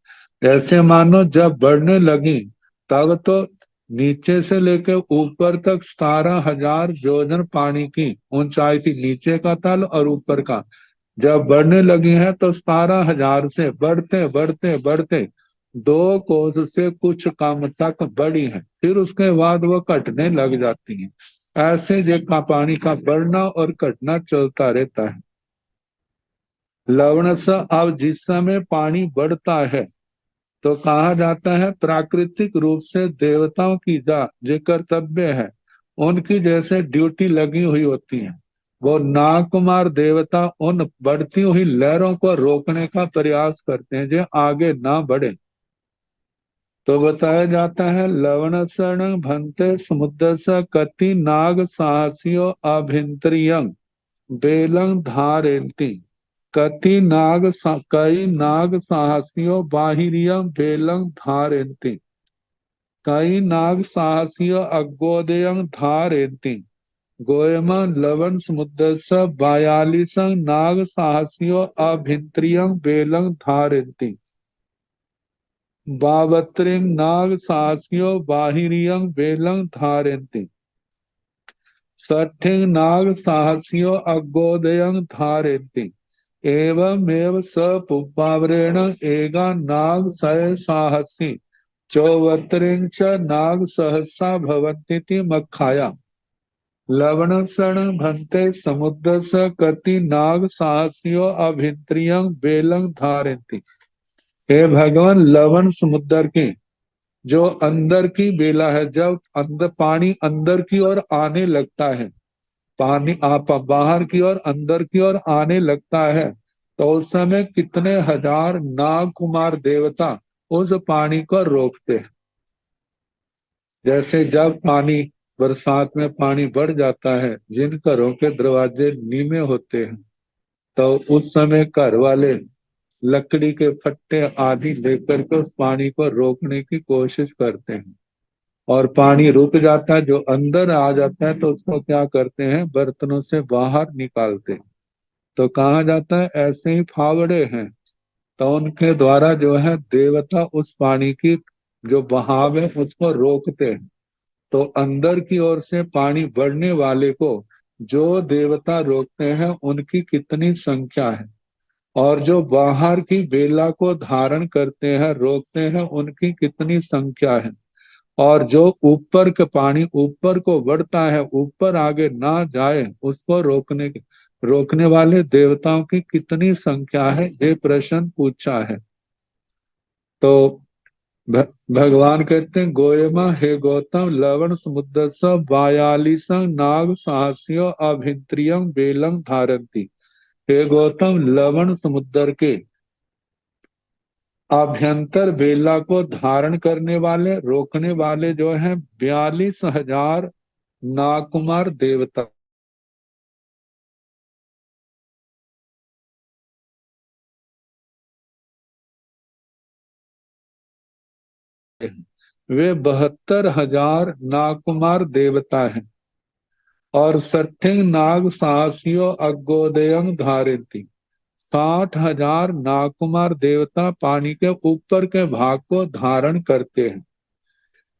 ऐसे मानो जब बढ़ने लगी तब तो नीचे से लेकर ऊपर तक 17,000 योजन पानी की ऊंचाई थी, नीचे का तल और ऊपर का। जब बढ़ने लगी है तो 17,000 से बढ़ते बढ़ते बढ़ते 2 कोस से कुछ कम तक बढ़ी है, फिर उसके बाद वो कटने लग जाती है। ऐसे जे का पानी का बढ़ना और घटना चलता रहता है। लवण से अब जिस समय पानी बढ़ता है तो कहा जाता है प्राकृतिक रूप से देवताओं की जो कर्तव्य है, उनकी जैसे ड्यूटी लगी हुई होती है। वो नागकुमार देवता उन बढ़ती हुई लहरों को रोकने का प्रयास करते हैं जो आगे ना बढ़े। तो बताया जाता है लवण शरण भंते समुद्र स कति नाग साहसियों अभिंतरियं बेलंग धारेती। कई नाग साहसियों बाहिरियं बेलंग धारेती। कई नाग साहसियों अग्गोदयं धारेती। गोयम लवण समुद्र स 42 नाग साहसियों अभिंत्रियं बेलंग धारेती। 52 नाग साहसियों बाहिरियं बेलंग धारेती। 60 नाग साहसियों अग्गोदयं धारेती। एवमेव स पुप्पावरेण एगा नाग सह साहसी 34 नाग सहसा भवन्तीति मखाया। लवण शरण भंते समुद्र स कति नाग साहसियों अभिंत्रियं बेलंग धारती। हे भगवान, लवण समुद्र की जो अंदर की बेला है, जब अंदर पानी अंदर की ओर आने लगता है, पानी आप बाहर की ओर अंदर की ओर आने लगता है, तो उस समय कितने हजार नाग कुमार देवता उस पानी को रोकते हैं। जैसे जब पानी बरसात में पानी बढ़ जाता है, जिन घरों के दरवाजे नीमे होते हैं तो उस समय घर वाले लकड़ी के फट्टे आदि लेकर के उस पानी को रोकने की कोशिश करते हैं, और पानी रुक जाता है, जो अंदर आ जाता है तो उसको क्या करते हैं, बर्तनों से बाहर निकालते हैं। तो कहा जाता है ऐसे ही फावड़े हैं, तो उनके द्वारा जो है देवता उस पानी की जो बहाव है उसको रोकते हैं। तो अंदर की ओर से पानी बढ़ने वाले को जो देवता रोकते हैं उनकी कितनी संख्या है, और जो बाहर की बेला को धारण करते हैं रोकते हैं उनकी कितनी संख्या है, और जो ऊपर के पानी ऊपर को बढ़ता है ऊपर आगे ना जाए उसको रोकने वाले देवताओं की कितनी संख्या है, ये प्रश्न पूछा है। तो भ- भगवान कहते हैं गोयमा हे गौतम लवण समुद्र स 42 नाग साहसियों अभिंत्रियम बेलम धारंती। हे गौतम लवण समुद्र के आभ्यंतर बेला को धारण करने वाले रोकने वाले जो है 42,000 नागकुमार देवता हैं। वे 72,000 नागकुमार देवता हैं, और सठिंग नाग साहसियों अग्गोदयम धारिती। 60,000 नागकुमार देवता पानी के ऊपर के भाग को धारण करते हैं।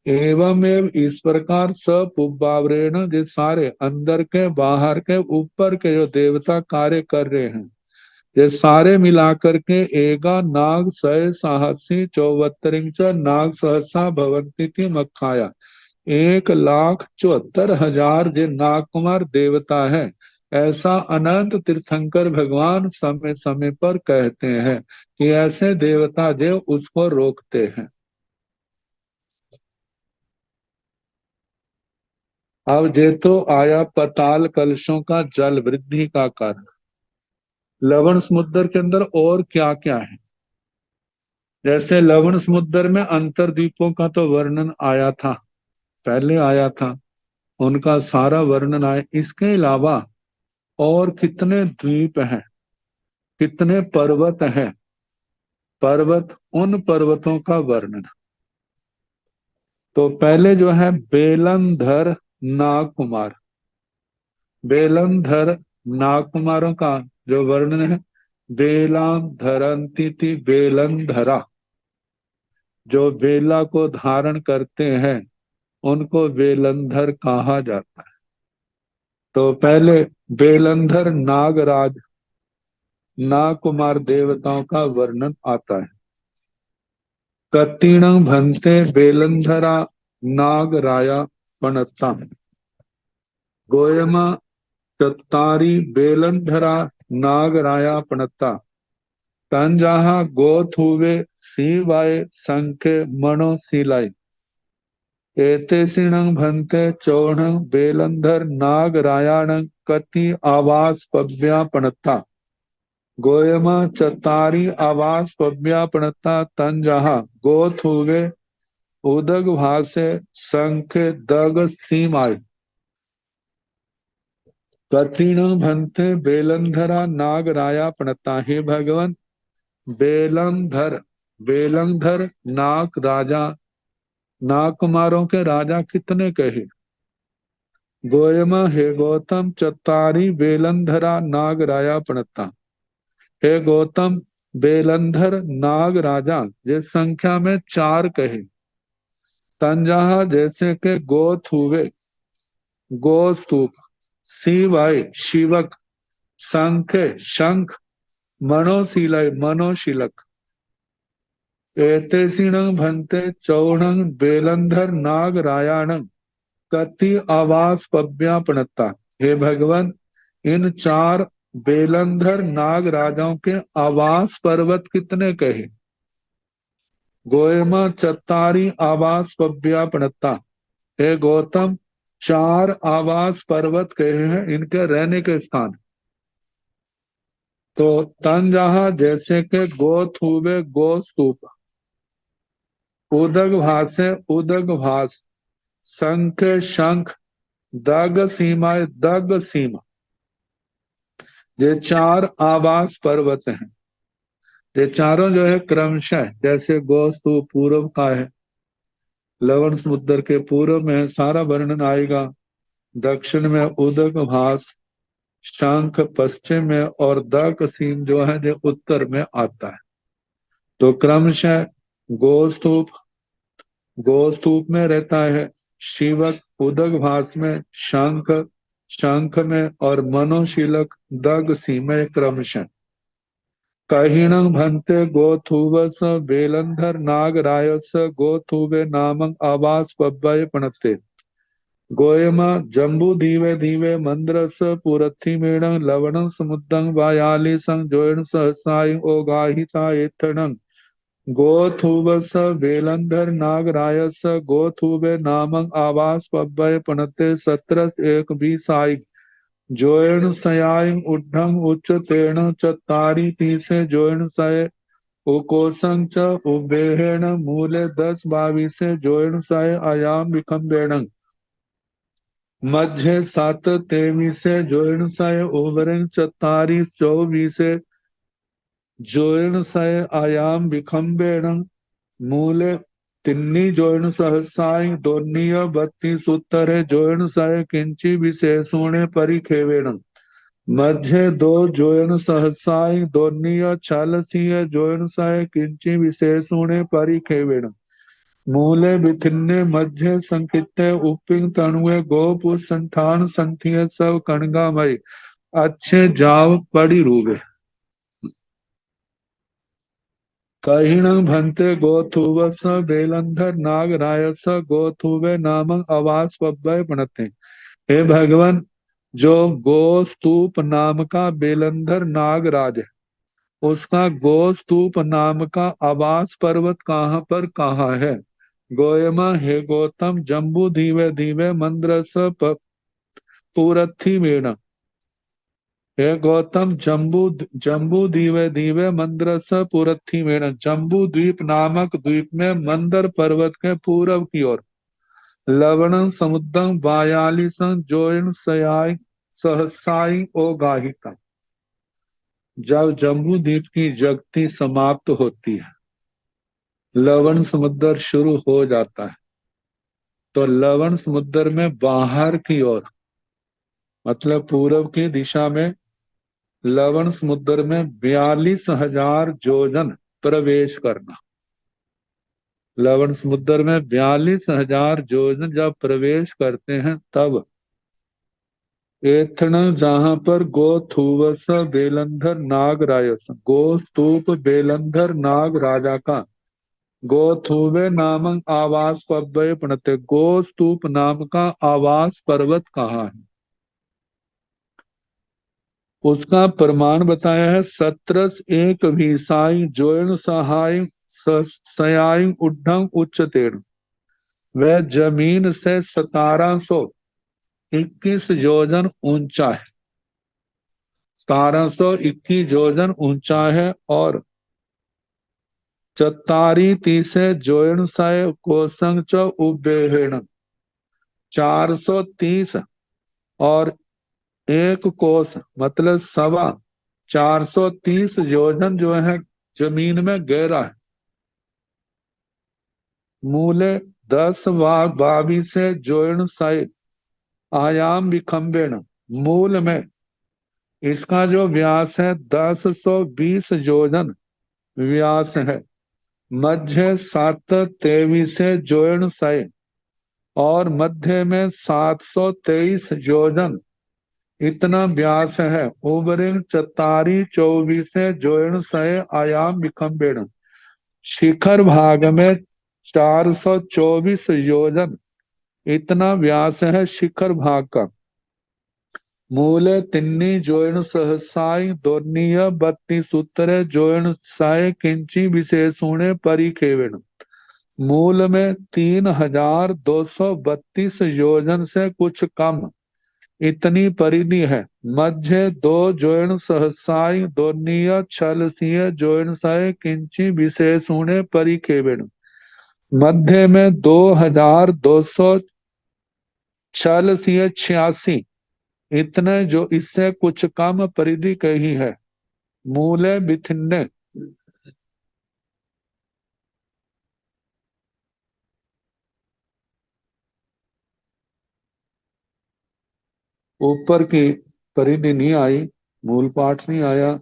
एवं इस प्रकार सपुब्बावरेण जो सारे अंदर के बाहर के ऊपर के जो देवता कार्य कर रहे हैं, ये सारे मिलाकर के एगा नाग सय साहसी चौवत्तरिंच नाग सहसा भवंती थी मक्खाया। 1,74,000 जो नाग कुमार देवता है, ऐसा अनंत तीर्थंकर भगवान समय समय पर कहते हैं कि ऐसे देवता जो उसको रोकते हैं। अब जे तो आया पताल कलशों का जल वृद्धि का कारण। लवण समुद्र के अंदर और क्या क्या है, जैसे लवण समुद्र में अंतर्द्वीपों का तो वर्णन आया था, पहले आया था, उनका सारा वर्णन आया। इसके अलावा और कितने द्वीप हैं, कितने पर्वत हैं, पर्वत उन पर्वतों का वर्णन। तो पहले जो है बेलंधर नागकुमार, बेलंधर नागकुमारों का जो वर्णन है, बेलांधरंती थी बेलंधरा, जो बेला को धारण करते हैं उनको बेलंधर कहा जाता है। तो पहले बेलंधर नागराज नागकुमार देवताओं का वर्णन आता है। कतीण भंते बेलंधरा नागराया पणता। गोयमा चत्तारी बेलंधरा नागराया पणता। तंजाहा गोथुवे सीवाय संख्य मणो सिलाई। एते भंते चौण बेलंधर नागरायाण कति आवास पव्या पणता। गोयमा चतारी आवास पव्या पणता तंजहा गोथुवे उदग भाषे संख्य दग सीमाय। कठिण भंते बेलंधरा नागराया पणता। हे भगवान, बेलंधर, बेलंधर नाग राजा, नाग कुमारों के राजा कितने कहे। गोयमा हे गौतम चतारी बेलंधरा नागराया पणता। हे गौतम, बेलंधर नाग राजा जिस संख्या में 4 कहे। तंजहा जैसे के गोथ हुए, गोस्तूप, शिवाय शिवक, संख्य शंख, मनोशीलय मनोशीलक। एतेसिण भंते चौण बेलंधर नाग रायाण कति आवास पव्यापणता। हे भगवान, इन 4 बेलंधर नाग राजाओं के आवास पर्वत कितने कहे। गोयमा चतारी आवास पव्यापणता। हे गौतम, 4 आवास पर्वत कहे हैं, इनके रहने के स्थान। तो तंजहा जैसे के गोथ हुए गोस्तूप, उदग भाषे उदग भास, संख्य शंख, दग सीमा दग सीमा। ये चार आवास पर्वत हैं। ये चारों जो है क्रमशः, जैसे गोस्तु पूर्व का है, लवण समुद्र के पूर्व में सारा वर्णन आएगा, दक्षिण में उदक भास, शंख पश्चिम में, और दक सीन जो है जो उत्तर में आता है। तो क्रमशः गोस्तूप, गोस्तूप में रहता है शिवक, उदक भास में, शंख शंख में, और मनोशीलक दग सी में क्रमशः। कहिणं भन्ते गोथुवस बेलंधर नागरायस गोथुवे नामं आवास पब्बय पणते गोयमा जम्बू धीवे धीवे मंद्रस पुरथी मेणं लवणं समुद्रं वायाली सं जोयण सहसाई ओगाहिता एथणं गोथुवस बेलंधर नागरायस गोथुवे नामं आवास पब्बय पणते सत्रस एक भी साई जोयण सयाय उड्ढं उच्चतेण चत्तारि तीसे जोयण सय उकोसं च उबेहेण मूले 10-22 जोयण सय आयाम विखंबेण मध्य 7-23 जोयण सय उबरें चत्तारि 24 जोयण सय आयाम विखंबेण मूले तिन्नी जोयण सहसाई दोन्नीय 32 उत्तरे जोयण सय किंची विशेषुणे परिखेवेण मध्य 2 जोयन सहसाई दोन्नीय छालसीय जोयन सह किंची विशेषुणे परिखेवेण मूले बिथिन्ने मध्य संकिते उपिंग तणुए गोप संठान संथिय सब कणगामय अच्छे जाव पड़ी रूबे कहिणं भन्ते गोथुवस बेलंधर नागरायस गोथुवे नामं आवास पब्बय पणते। हे भगवान, जो गोस्तूप नाम का बेलंधर नागराज है, उसका गोस्तूप नाम का आवास पर्वत कहाँ पर कहाँ है? गोयमा हे गौतम जम्बू धीवे धीवे मंद्रस पूरथी मेण। हे गौतम जम्बू जम्बू धीवे धीवे मंद्रस पूरथी मेण, जम्बू द्वीप नामक द्वीप में मंदर पर्वत के पूरब की ओर लवणं समुद्रं वायालिसं जोयन सयाय सहसाई ओ गाहिका। जब जम्बू द्वीप की जगती समाप्त होती है, लवण समुद्र शुरू हो जाता है, तो लवण समुद्र में बाहर की ओर, मतलब पूरब की दिशा में, लवण समुद्र में 42,000 जोजन प्रवेश करना। लवण समुद्र में 42,000 जोजन जब प्रवेश करते हैं, तब एथण जहां पर गोथुवस बेलंधर नागरायस, गोस्तूप बेलंधर नाग राजा का गोथुवे नामक आवास पब्बय पणते, गोस्तूप नाम का आवास पर्वत कहाँ है? उसका प्रमाण बताया है। सत्रस एक भीसाई जोयन सहाय सयाय उड्ढं उच्चतेण, वह जमीन से 1721 योजन ऊंचा है। 1721 योजन ऊंचा है, और चत्तारी तीसे जोयन सय कोसंग च उबेहेण, 430 और एक कोस मतलब 430 योजन जो है जमीन में गहरा है। मूले 10-22 जोयन सय आयाम विखंबेण, मूल में इसका जो व्यास है 1020 योजन व्यास है। मध्य 7-23 जोयन सय, और मध्य में 723 योजन इतना व्यास है। उबरिंग चत्तारी 24 जोयन सय आयाम विखंबेण, शिखर भाग में 424 योजन इतना व्यास है शिखर भाग का। मूले तिन्नी जोयन सहसाई दोन्नीय 32 उत्तरे जोयन साय किंची विशेषुणे परिखेवेण, मूल में 3232 योजन से कुछ कम इतनी परिधि है। मध्य 2 जोयन सहसाई दोन्नीय छलसीय जोयन साय किंची विशेषुणे परिखेवेण, मध्य में 2286 इतने जो इससे कुछ कम परिधि कही है। मूले विथिन्ने, ऊपर की परिधि नहीं आई, मूल पाठ नहीं आया,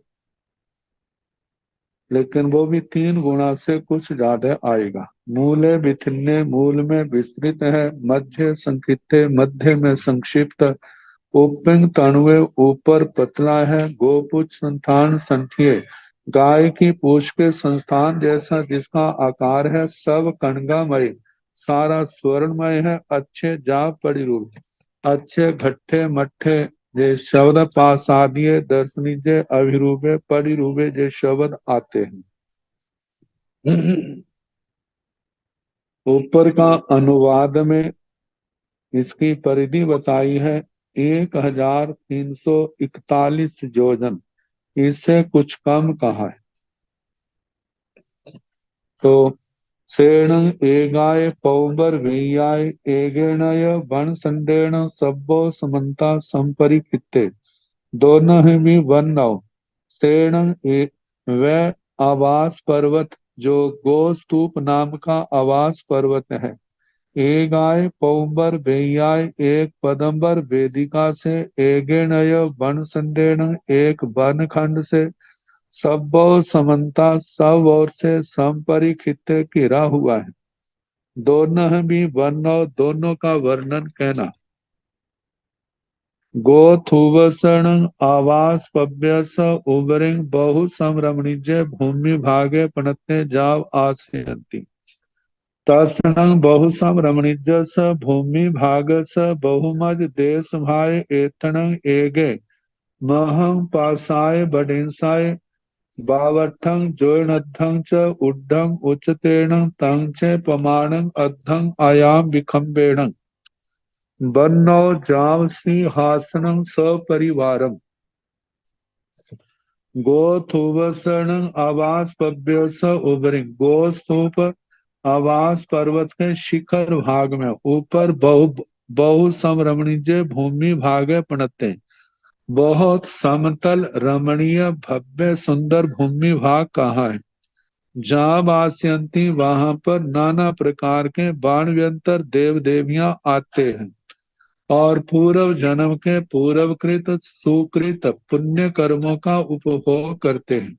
लेकिन वो भी 3 गुणा से कुछ ज्यादा आएगा। मूले विथिन्ने, मूल में विस्तृत है। मध्य संकिते, मध्य में संक्षिप्त। उपिंग तणुए, ऊपर पतला है। गोपुछ संतान संठिए, गाय की पूंछ के संस्थान जैसा जिसका आकार है। सब कणगामय, सारा स्वर्णमय है। अच्छे जा परिरूप, अच्छे घट्ठे मट्ठे जे शब्द पासादिये दर्शनीय अभिरूपे परिरूपे जे शब्द आते हैं। ऊपर का अनुवाद में इसकी परिधि बताई है 1341 योजन, इससे कुछ कम कहा है। तो सेण एगाय पौबर वेयाय एगेणय वन संडेण सब्बो समन्ता संपरिकिते, दोनों ही भी वन नौ। सेण वह आवास पर्वत जो गोस्तूप नाम का आवास पर्वत है। एक आय पौंबर बेयाय, एक पदंबर वेदिका से। एगेणय वन संडेण, एक वन खंड से। सब्बो समन्ता, सब ओर से संपरिखित घिरा हुआ है। दोनों भी वन और दोनों का वर्णन कहना। गोथुवसण आवास पव्यस उबरिंग बहु संरमणिजय भूमि भागे पणते जाव आसयंती। तस्णं बहु संरमणिजस भूमि भागस बहुमज देश भाय एतणं एगे महं पासाय बडिंसाय बावठं जोयनद्धं च उड्ढं उच्चतेन तं च पमाणं अद्धं आयाम विखम्बेण। बन्नो जाव सिंहासनं सपरिवारम्। गोथुवसण आवास पव्यस उबरिंग, गोस्तूप आवास पर्वत के शिखर भाग में ऊपर बहु समरमणीय भूमि भागे पड़ते, बहुत समतल रमणीय भव्य सुंदर भूमि भाग कहाँ है। जहाँ वास्यंती, वहां पर नाना प्रकार के बाण व्यंतर देव देवियां आते हैं और पूर्व जन्म के पूर्वकृत सुकृत पुण्य कर्मों का उपभोग करते हैं।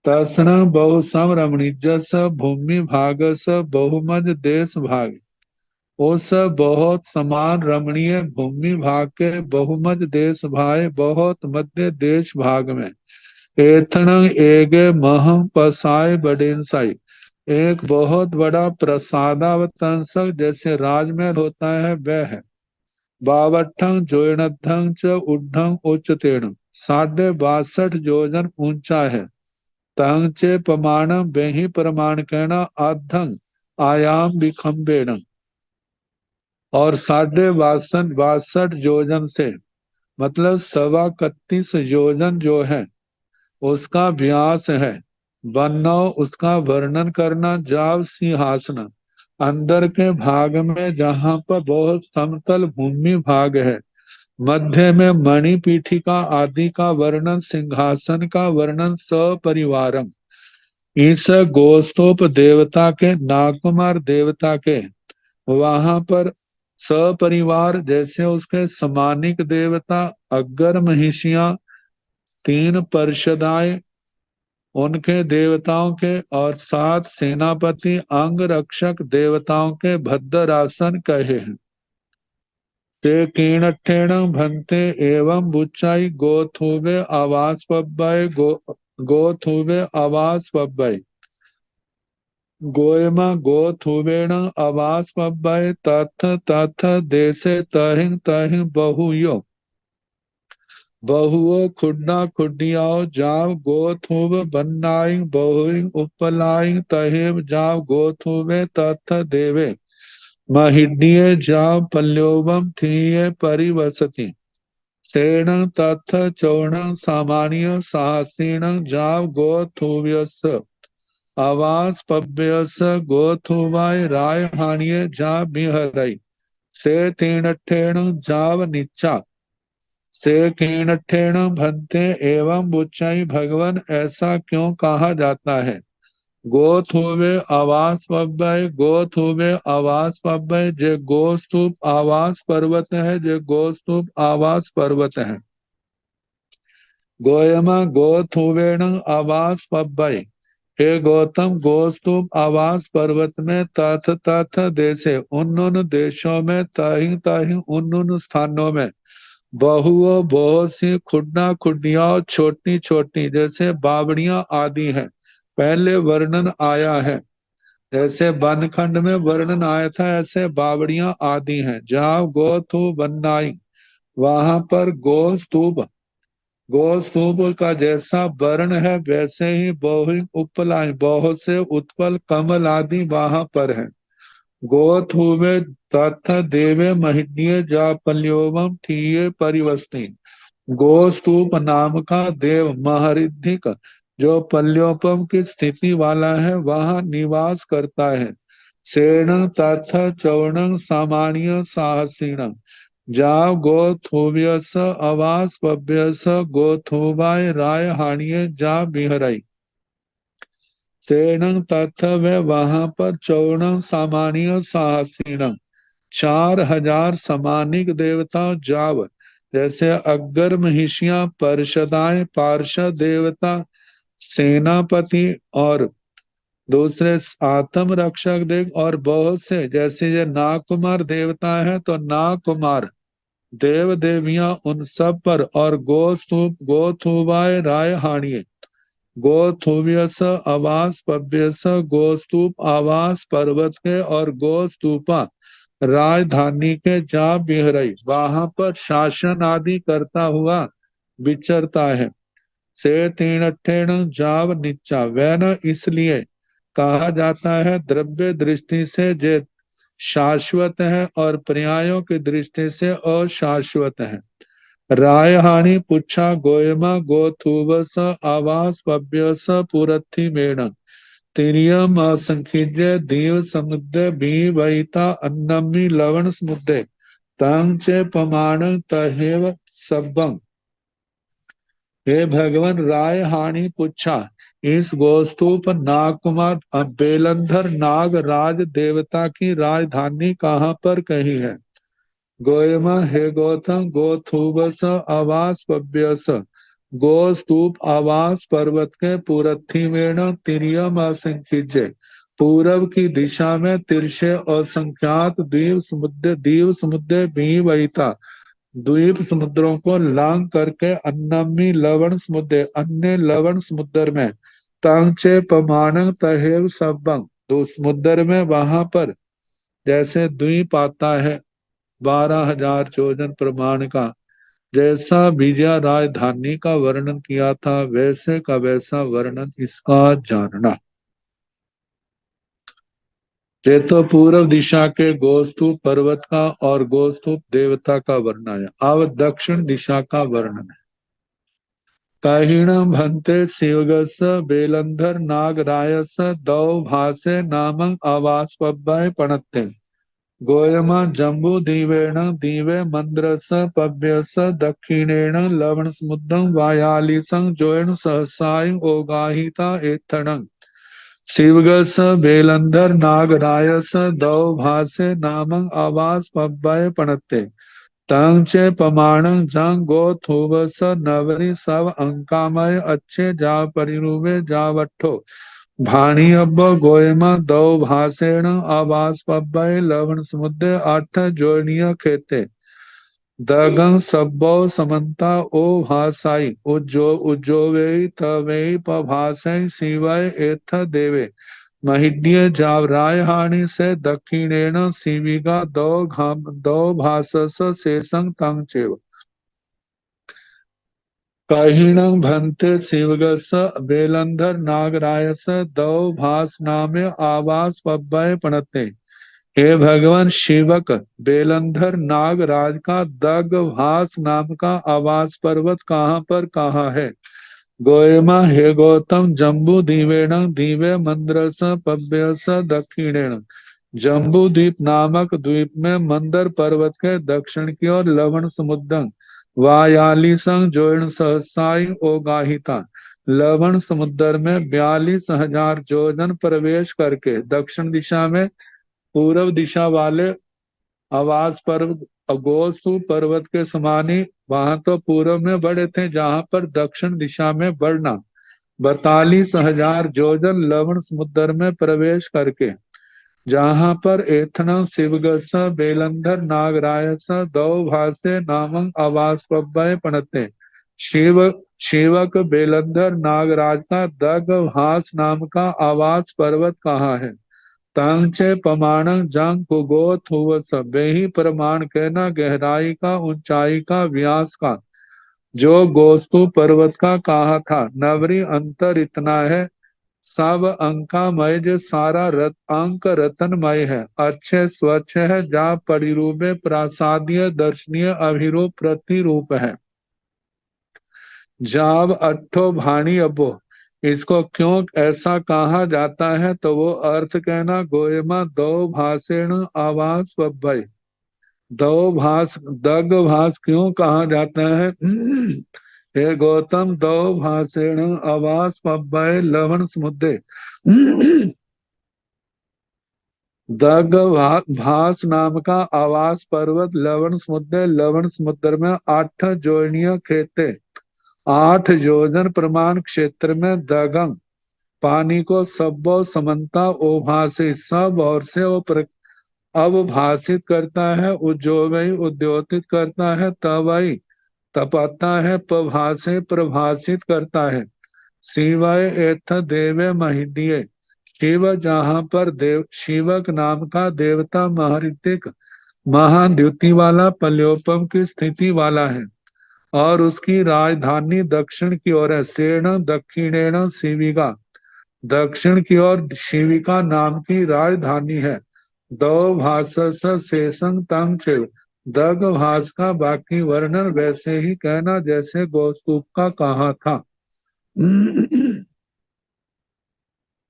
तस्ण बहु सम रमणीजस भूमि भागस बहुमज देश भाग, उस बहुत समान रमणीय भूमि भाग के बहुमज देश भाग बहुत मध्य देश भाग में। एथण एगे मह पसाय बडेनसाई, एक बहुत बड़ा प्रसादावतंसक जैसे राजमहल होता है वह है। बावठं जोयनद्धं च उड्ढं उच्चतेन, 62 योजन ऊंचा है। तंचे प्रमाणम, वही प्रमाण कहना। अद्धं आयाम विखम्बेन, और 62 योजन से, मतलब 31.25 योजन जो है उसका व्यास है। वन्नो, उसका वर्णन करना। जाव सिंहासन, अंदर के भाग में जहाँ पर बहुत समतल भूमि भाग है। मध्य में मणिपीठिका आदि का वर्णन, सिंहासन का वर्णन। सपरिवारम, इस गोस्तोप देवता के, नागकुमार देवता के वहां पर सपरिवार जैसे उसके समानिक देवता अग्गर महिषियां, 3 पार्षदाएं उनके देवताओं के, और 7 सेनापति अंग रक्षक देवताओं के भद्रासन कहे हैं। ते कीणठेण भंते एवं बुच्चाई गोथुवे आवास पब्बय गोथुवे आवास पब्बय गोयमा गोथुवेण आवास पब्बय तथ तथ देशे तहिं तहिं बहुयो बहुओ खुड्डा खुड्डियाओ जाव गोथुव बन्नाई बहुई उपलाई तहिं जाव गोथुवे तथ देवे महिड्य जाव पल्योवम थीये परिवसति। सेण तथ चौण सामान्य साहसीण जाव गोथुव्यस आवास पव्यस गोथुवाय राय हानिये जा बिहरई। से तीन ठेण जाव नीचा से कीणठेण भंते एवं बुच्चाई भगवन, ऐसा क्यों कहा जाता है। गोथ हुए आवास पब्बय, गोथ हुए आवास पब्बय, जे गोस्तूप आवास पर्वत है, जे गोस्तूप आवास पर्वत है। गोयमा गोथ हुवेण आवास पब्बय, हे गौतम गोस्तूप आवास पर्वत में तथ तथ देशे, उन देशों में, ताहि ताहि उन स्थानों में, बहुओं बहुत सी खुड्डा खुड्डियां छोटी छोटी जैसे बावड़ियां आदि हैं, पहले वर्णन आया है। जैसे बनखंड में वर्णन आया था, ऐसे बावड़ियां आदि हैं। जहाँ गोथु बननाई, वहां पर गो स्तूप का जैसा वर्ण है, वैसे ही बहु उपलाई बहुत से उत्पल कमल आदि वहां पर है। गोथ हुए तथ देवे महिन्य जापल्योवम ठीये परिवस्ती, गोस्तूप नाम का देव महरिधिक जो पल्योपम की स्थिति वाला है, वहां निवास करता है। सेण तथा चौण सामान्य साहसीण, जा गोथुव्यस अवास पव्यस, गोथुवाय राय हानिय जा बिहरई। सेण तथा वह वहां पर चौण सामान्य साहसीण 4,000 समानिक देवता जाव, जैसे अग्गर महिषियां पार्षदाएं पार्षद देवता सेनापति और दूसरे आत्म रक्षक देव और बहुत से, जैसे ये नागकुमार देवता है तो नागकुमार देव देवियां उन सब पर, और गोस्तूप गोथुवाय राय हाणिये, गोथुव्यस आवास पव्यस, गोस्तूप आवास पर्वत के और गोस्तूपा राजधानी के जा बिहरई, वहां पर शासन आदि करता हुआ विचरता है। से तीन ठेण जाव नीचा, वह न इसलिए कहा जाता है द्रव्य दृष्टि से जे शाश्वत है और पर्यायों की दृष्टि से अशाश्वत है। रायहानि पुच्छा गोयमा गोथुवस आवास पव्यस पुरथी मेण, तिरियम असंखिज्य दीव समुद्र भी वहिता अन्नमी लवण समुद्र, तंग चे पमाण तहेव सब्बं। हे भगवान, राय हानि पूछा, इस गोस्तूप नागकुमार बेलंधर नाग राज देवता की राजधानी कहाँ पर कही है। गोयमा, हे गौतम गोथुबस आवास पव्यस, गोस्तूप आवास पर्वत के पुरथी में तिरियम असंख्य, पूरब की दिशा में तिरछे असंख्यात द्वीप समुद्र भी वहीता, द्वीप समुद्रों को लांग करके अन्नमी लवण समुद्र अन्य लवण समुद्र में, तांचे पमाणं तहेव सब्बं, तो समुद्र में वहां पर जैसे द्वीप आता है 12,000 योजन प्रमाण का, जैसा विजया राजधानी का वर्णन किया था, वैसे का वैसा वर्णन इसका जानना। ये तो पूर्व दिशा के गोस्तूप पर्वत का और गोस्तूप देवता का वर्णन है। अब दक्षिण दिशा का वर्णन है। कहिणम भंते शिवगस बेलंधर नागरायस दौ भासे नामं आवास पब्बय पणत्ते, गोयमा जम्बू दीवेण दीवे मंद्रस पव्यस, दक्षिणेण लवण समुद्रं वायालिसं जोयण सहसाय ओगाहिता एत्थणं, शिवगस बेलंधर नागरायस दौ भासे नामं आवास पब्बय पणत्ते, तंग चे पमाणं जंग गो थुवस नवरी सब अंकामय अच्छे जा परिरूवे जा वट्ठो, भाणी अब गोयमा दौ भासेण आवास पब्बय लवण समुद्र अठ जोनिय खेते, दगं सब्बो समन्ता ओ भासाई उज्जोवे तवे पभासै शिवय एथ देवे, महिड्य जावराय हानि से दक्षिणेन शिविगा दो भासस शेषं तंचेव, कहिणं भंते शिवगस बेलंधर नागरायस दो भास नामे आवास पब्बय पणते, हे भगवान शिवक बेलंधर नागराज का दग्भास नाम का आवास पर्वत कहाँ पर कहाँ है। गोयमा, हे गौतम जम्बू दीवेण दीवे मंद्रस पव्यस दक्षिणेण, जम्बू द्वीप नामक द्वीप में मंदर पर्वत के दक्षिण की ओर लवण समुद्र वायाली संग जोड़ सहसाई ओ गाहिता। लवण समुद्र में 42,000 जोजन प्रवेश करके दक्षिण दिशा में पूर्व दिशा वाले आवास पर्वत अगोस्तु पर्वत के समानी वहां तो पूर्व में बढ़े थे, जहां पर दक्षिण दिशा में बढ़ना 42,000 जोजन लवण समुद्र में प्रवेश करके, जहां पर एथना शिवगस बेलंधर नागरायस दौ भासे नामक आवास पब्बय पणते। शिव शिवक बेलंधर नागराज का दग हास नाम का आवास पर्वत कहाँ है? तांचे प्रमाण जंग कुगोथ हुआ सब ही प्रमाण कहना गहराई का ऊंचाई का व्यास का, जो गोस्तु पर्वत का कहा था। नवरी अंतर इतना है, सब अंकामय जो सारा अंक रतनमय है, अच्छे स्वच्छ है, जा परिरूपे प्रासादीय दर्शनीय अभिरूप प्रतिरूप है। जाब अट्ठो भाणी अबो, इसको क्यों ऐसा कहा जाता है? तो वो अर्थ कहना गोयमा दो भाषेण आवास वभय। दो भास दग भास क्यों कहा जाता है? हे गौतम, दो भाषेण आवास वभय लवण समुद्र। दग भास नाम का आवास पर्वत लवण समुद्र में 8 जोड़नियों खेते 8 योजन प्रमाण क्षेत्र में दगम पानी को सबो समन्ता ओभासे सब और से वो अवभाषित करता है, उज्जोवई उद्योतित करता है, तवई तपाता है, प्रभासे प्रभाषित करता है। शिवाय एथ देवे महिदीय, शिव जहाँ पर देव शिवक नाम का देवता महऋतिक महाद्युति वाला पल्योपम की स्थिति वाला है, और उसकी राजधानी दक्षिण की ओर है। सेण दक्षिणेण शिविका, दक्षिण की ओर शिविका नाम की राजधानी है। दो भाषस शेषं तम चैव, दग भाष का बाकी वर्णन वैसे ही कहना जैसे गौस्तुप का कहा था।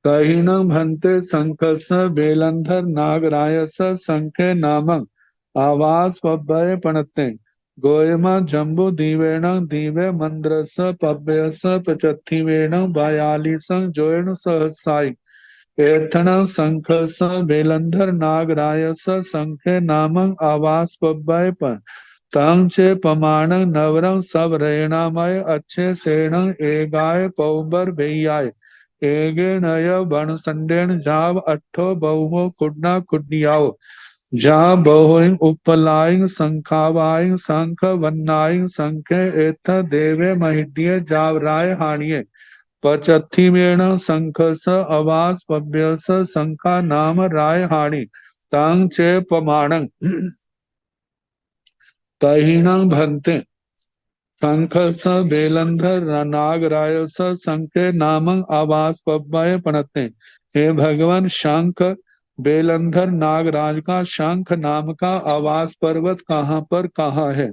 कहीनं भन्ते संकस बेलंधर नागरायस संख्य नामक आवास पव्य पणते। गोयमा जम्बू दीवेण दीवे मंद्रस पव्यस पचत्थिवेण बयालीस जोयण सहसाई। एथण संखस बेलंधर नागरायस संख्य नामक आवास पव्य पर तम चे पमाण नवरं सब रेणामय अच्छे सेण एगाय पौबर बेयाय एगे नय बण संडेन जाव अट्ठो बहुमो कुडना कुडियाओ। जा बहुइं उपलाइं संखावाइं संख वन्नाइं संखे एथ देवे महिड्य जाव राय हाणिये। पचत्थिवेण संखस अवास पव्यस संखा नाम राय हाणि। तांग चे पमाणं कहीणं भन्ते शंखस बेलंधर नागरायस संख्य नामक आवास पव्य पणते। हे भगवान, शंख बेलंधर नागराज का शंख नाम का आवास पर्वत कहाँ पर कहाँ है?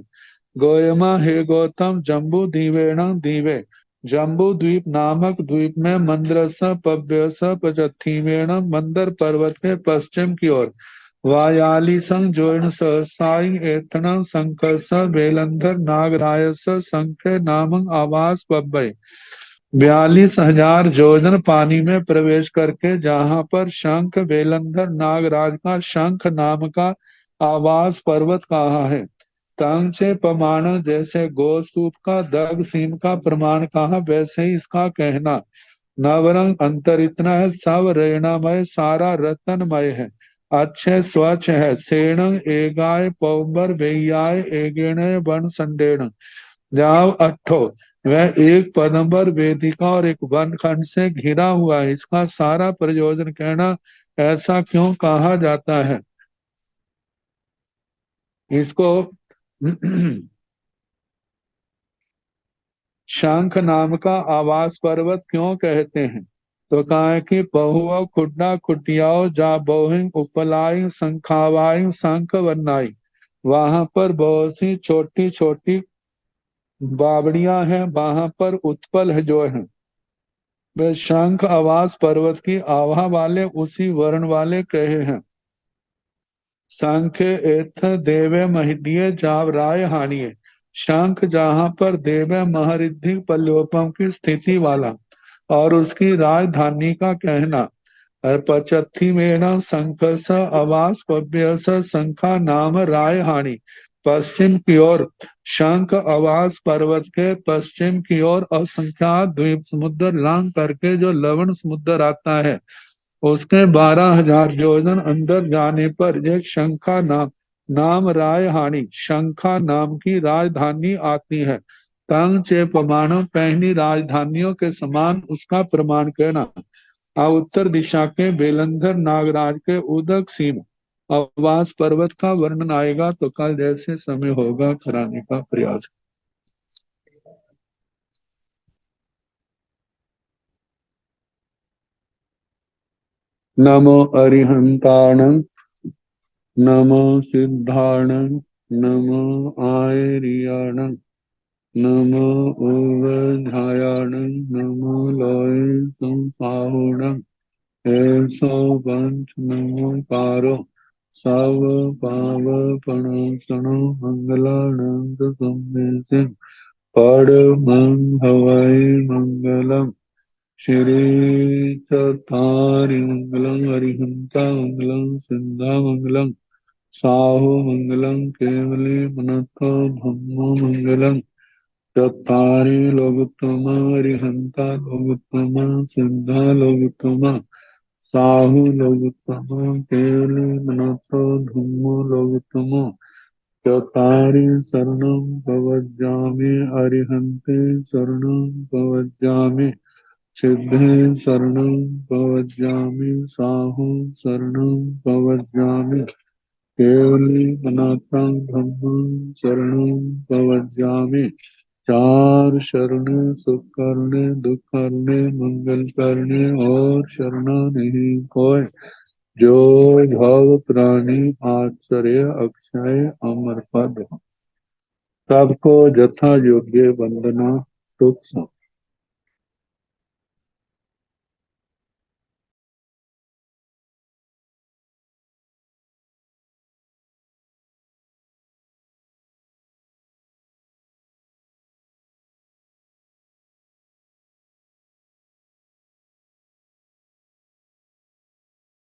गोयमा हे गौतम, जम्बू दीवेण दीवे, जम्बू द्वीप नामक द्वीप में मंद्रस पव्यस पचत्थिवेण मंदर पर्वत के पश्चिम की ओर। वायालीसं जोइन सहसाई एथनं संकर्ष बेलंधर नागरायस संख्य नामक आवास पब्बई। 42,000 जोजन पानी में प्रवेश करके, जहां पर शंख बेलंधर नागराज का शंख नाम का आवास पर्वत कहाँ है? तंग से प्रमाण जैसे गोस्तूप का दग सीम का प्रमाण कहा, वैसे ही इसका कहना। नवरंग अंतर इतना है, सब रेणामय सारा रतनमय है, अच्छे स्वच्छ है। सेण एगाय पौबर बेयाय एगेण वन संडेण जाव अट्ठो, वह एक पदंबर वेदिका और एक वन खंड से घिरा हुआ है, इसका सारा प्रयोजन कहना। ऐसा क्यों कहा जाता है इसको? शंख नाम का आवास पर्वत क्यों कहते हैं? तो कहा है कि बहुआ खुड्डा खुटियाओ जा बहु उपलाई संखावाई शंख वन्नाई, वहां पर बहुत सी छोटी छोटी बावड़ियां हैं, वहां पर उत्पल है जो है वे शंख आवास पर्वत की आभा वाले उसी वर्ण वाले कहे हैं। सांख्य एथ देवे महिडिये जाव राय हानिये, शंख जहाँ पर देव महरिद्धि पल्योपम की स्थिति वाला और उसकी राजधानी का कहना। और पचत्थी में शंख स आवास पव्य स शंखा नाम राय हानि। पश्चिम की ओर शंख आवास पर्वत के पश्चिम की ओर असंख्यात द्वीप समुद्र लांग करके जो लवण समुद्र आता है, उसके 12,000 योजन अंदर जाने पर एक शंखा नाम राय हानि शंखा नाम की राजधानी आती है। तंग चे प्रमाणों पहली राजधानियों के समान उसका प्रमाण कहना। उत्तर दिशा के बेलंधर नागराज के उदक सीन आवास पर्वत का वर्णन आएगा तो कल जैसे समय होगा कराने का प्रयास। नमो अरिहंताण, नमो सिद्धाण, नमो आयरियाण, नमो ओवधायाण, नमो लय संसाहुण। ऐसो पंच नमो पारो सब पाव पणसणो मंगलानंद संदेश परमं हवै मंगलम। श्री चतारि मंगलम हरिहंता मंगलम सिंधा मंगलम साहु मंगलम केवली मनतो धम्मो मंगलम। चत्तारि लोकोत्तम हरिहंता लोकोत्तम सिंधा लोकोत्तम साहु लोकोत्तम केवली मनतो धम्मो लोकोत्तम। चत्तारि शरणं प्रव्रजामि अरिहन्ते शरणं प्रव्रजामि सिद्धे शरणं प्रव्रजामि साहु शरणं प्रव्रजामि केवली मनाथं धम्मं शरणं प्रव्रजामि। चार शरण सुख करने दुख करने मंगल करने और शरण नहीं कोई, जो भव प्राणी आश्चर्य अक्षय अमर पद। सबको यथा योग्य वंदना सुख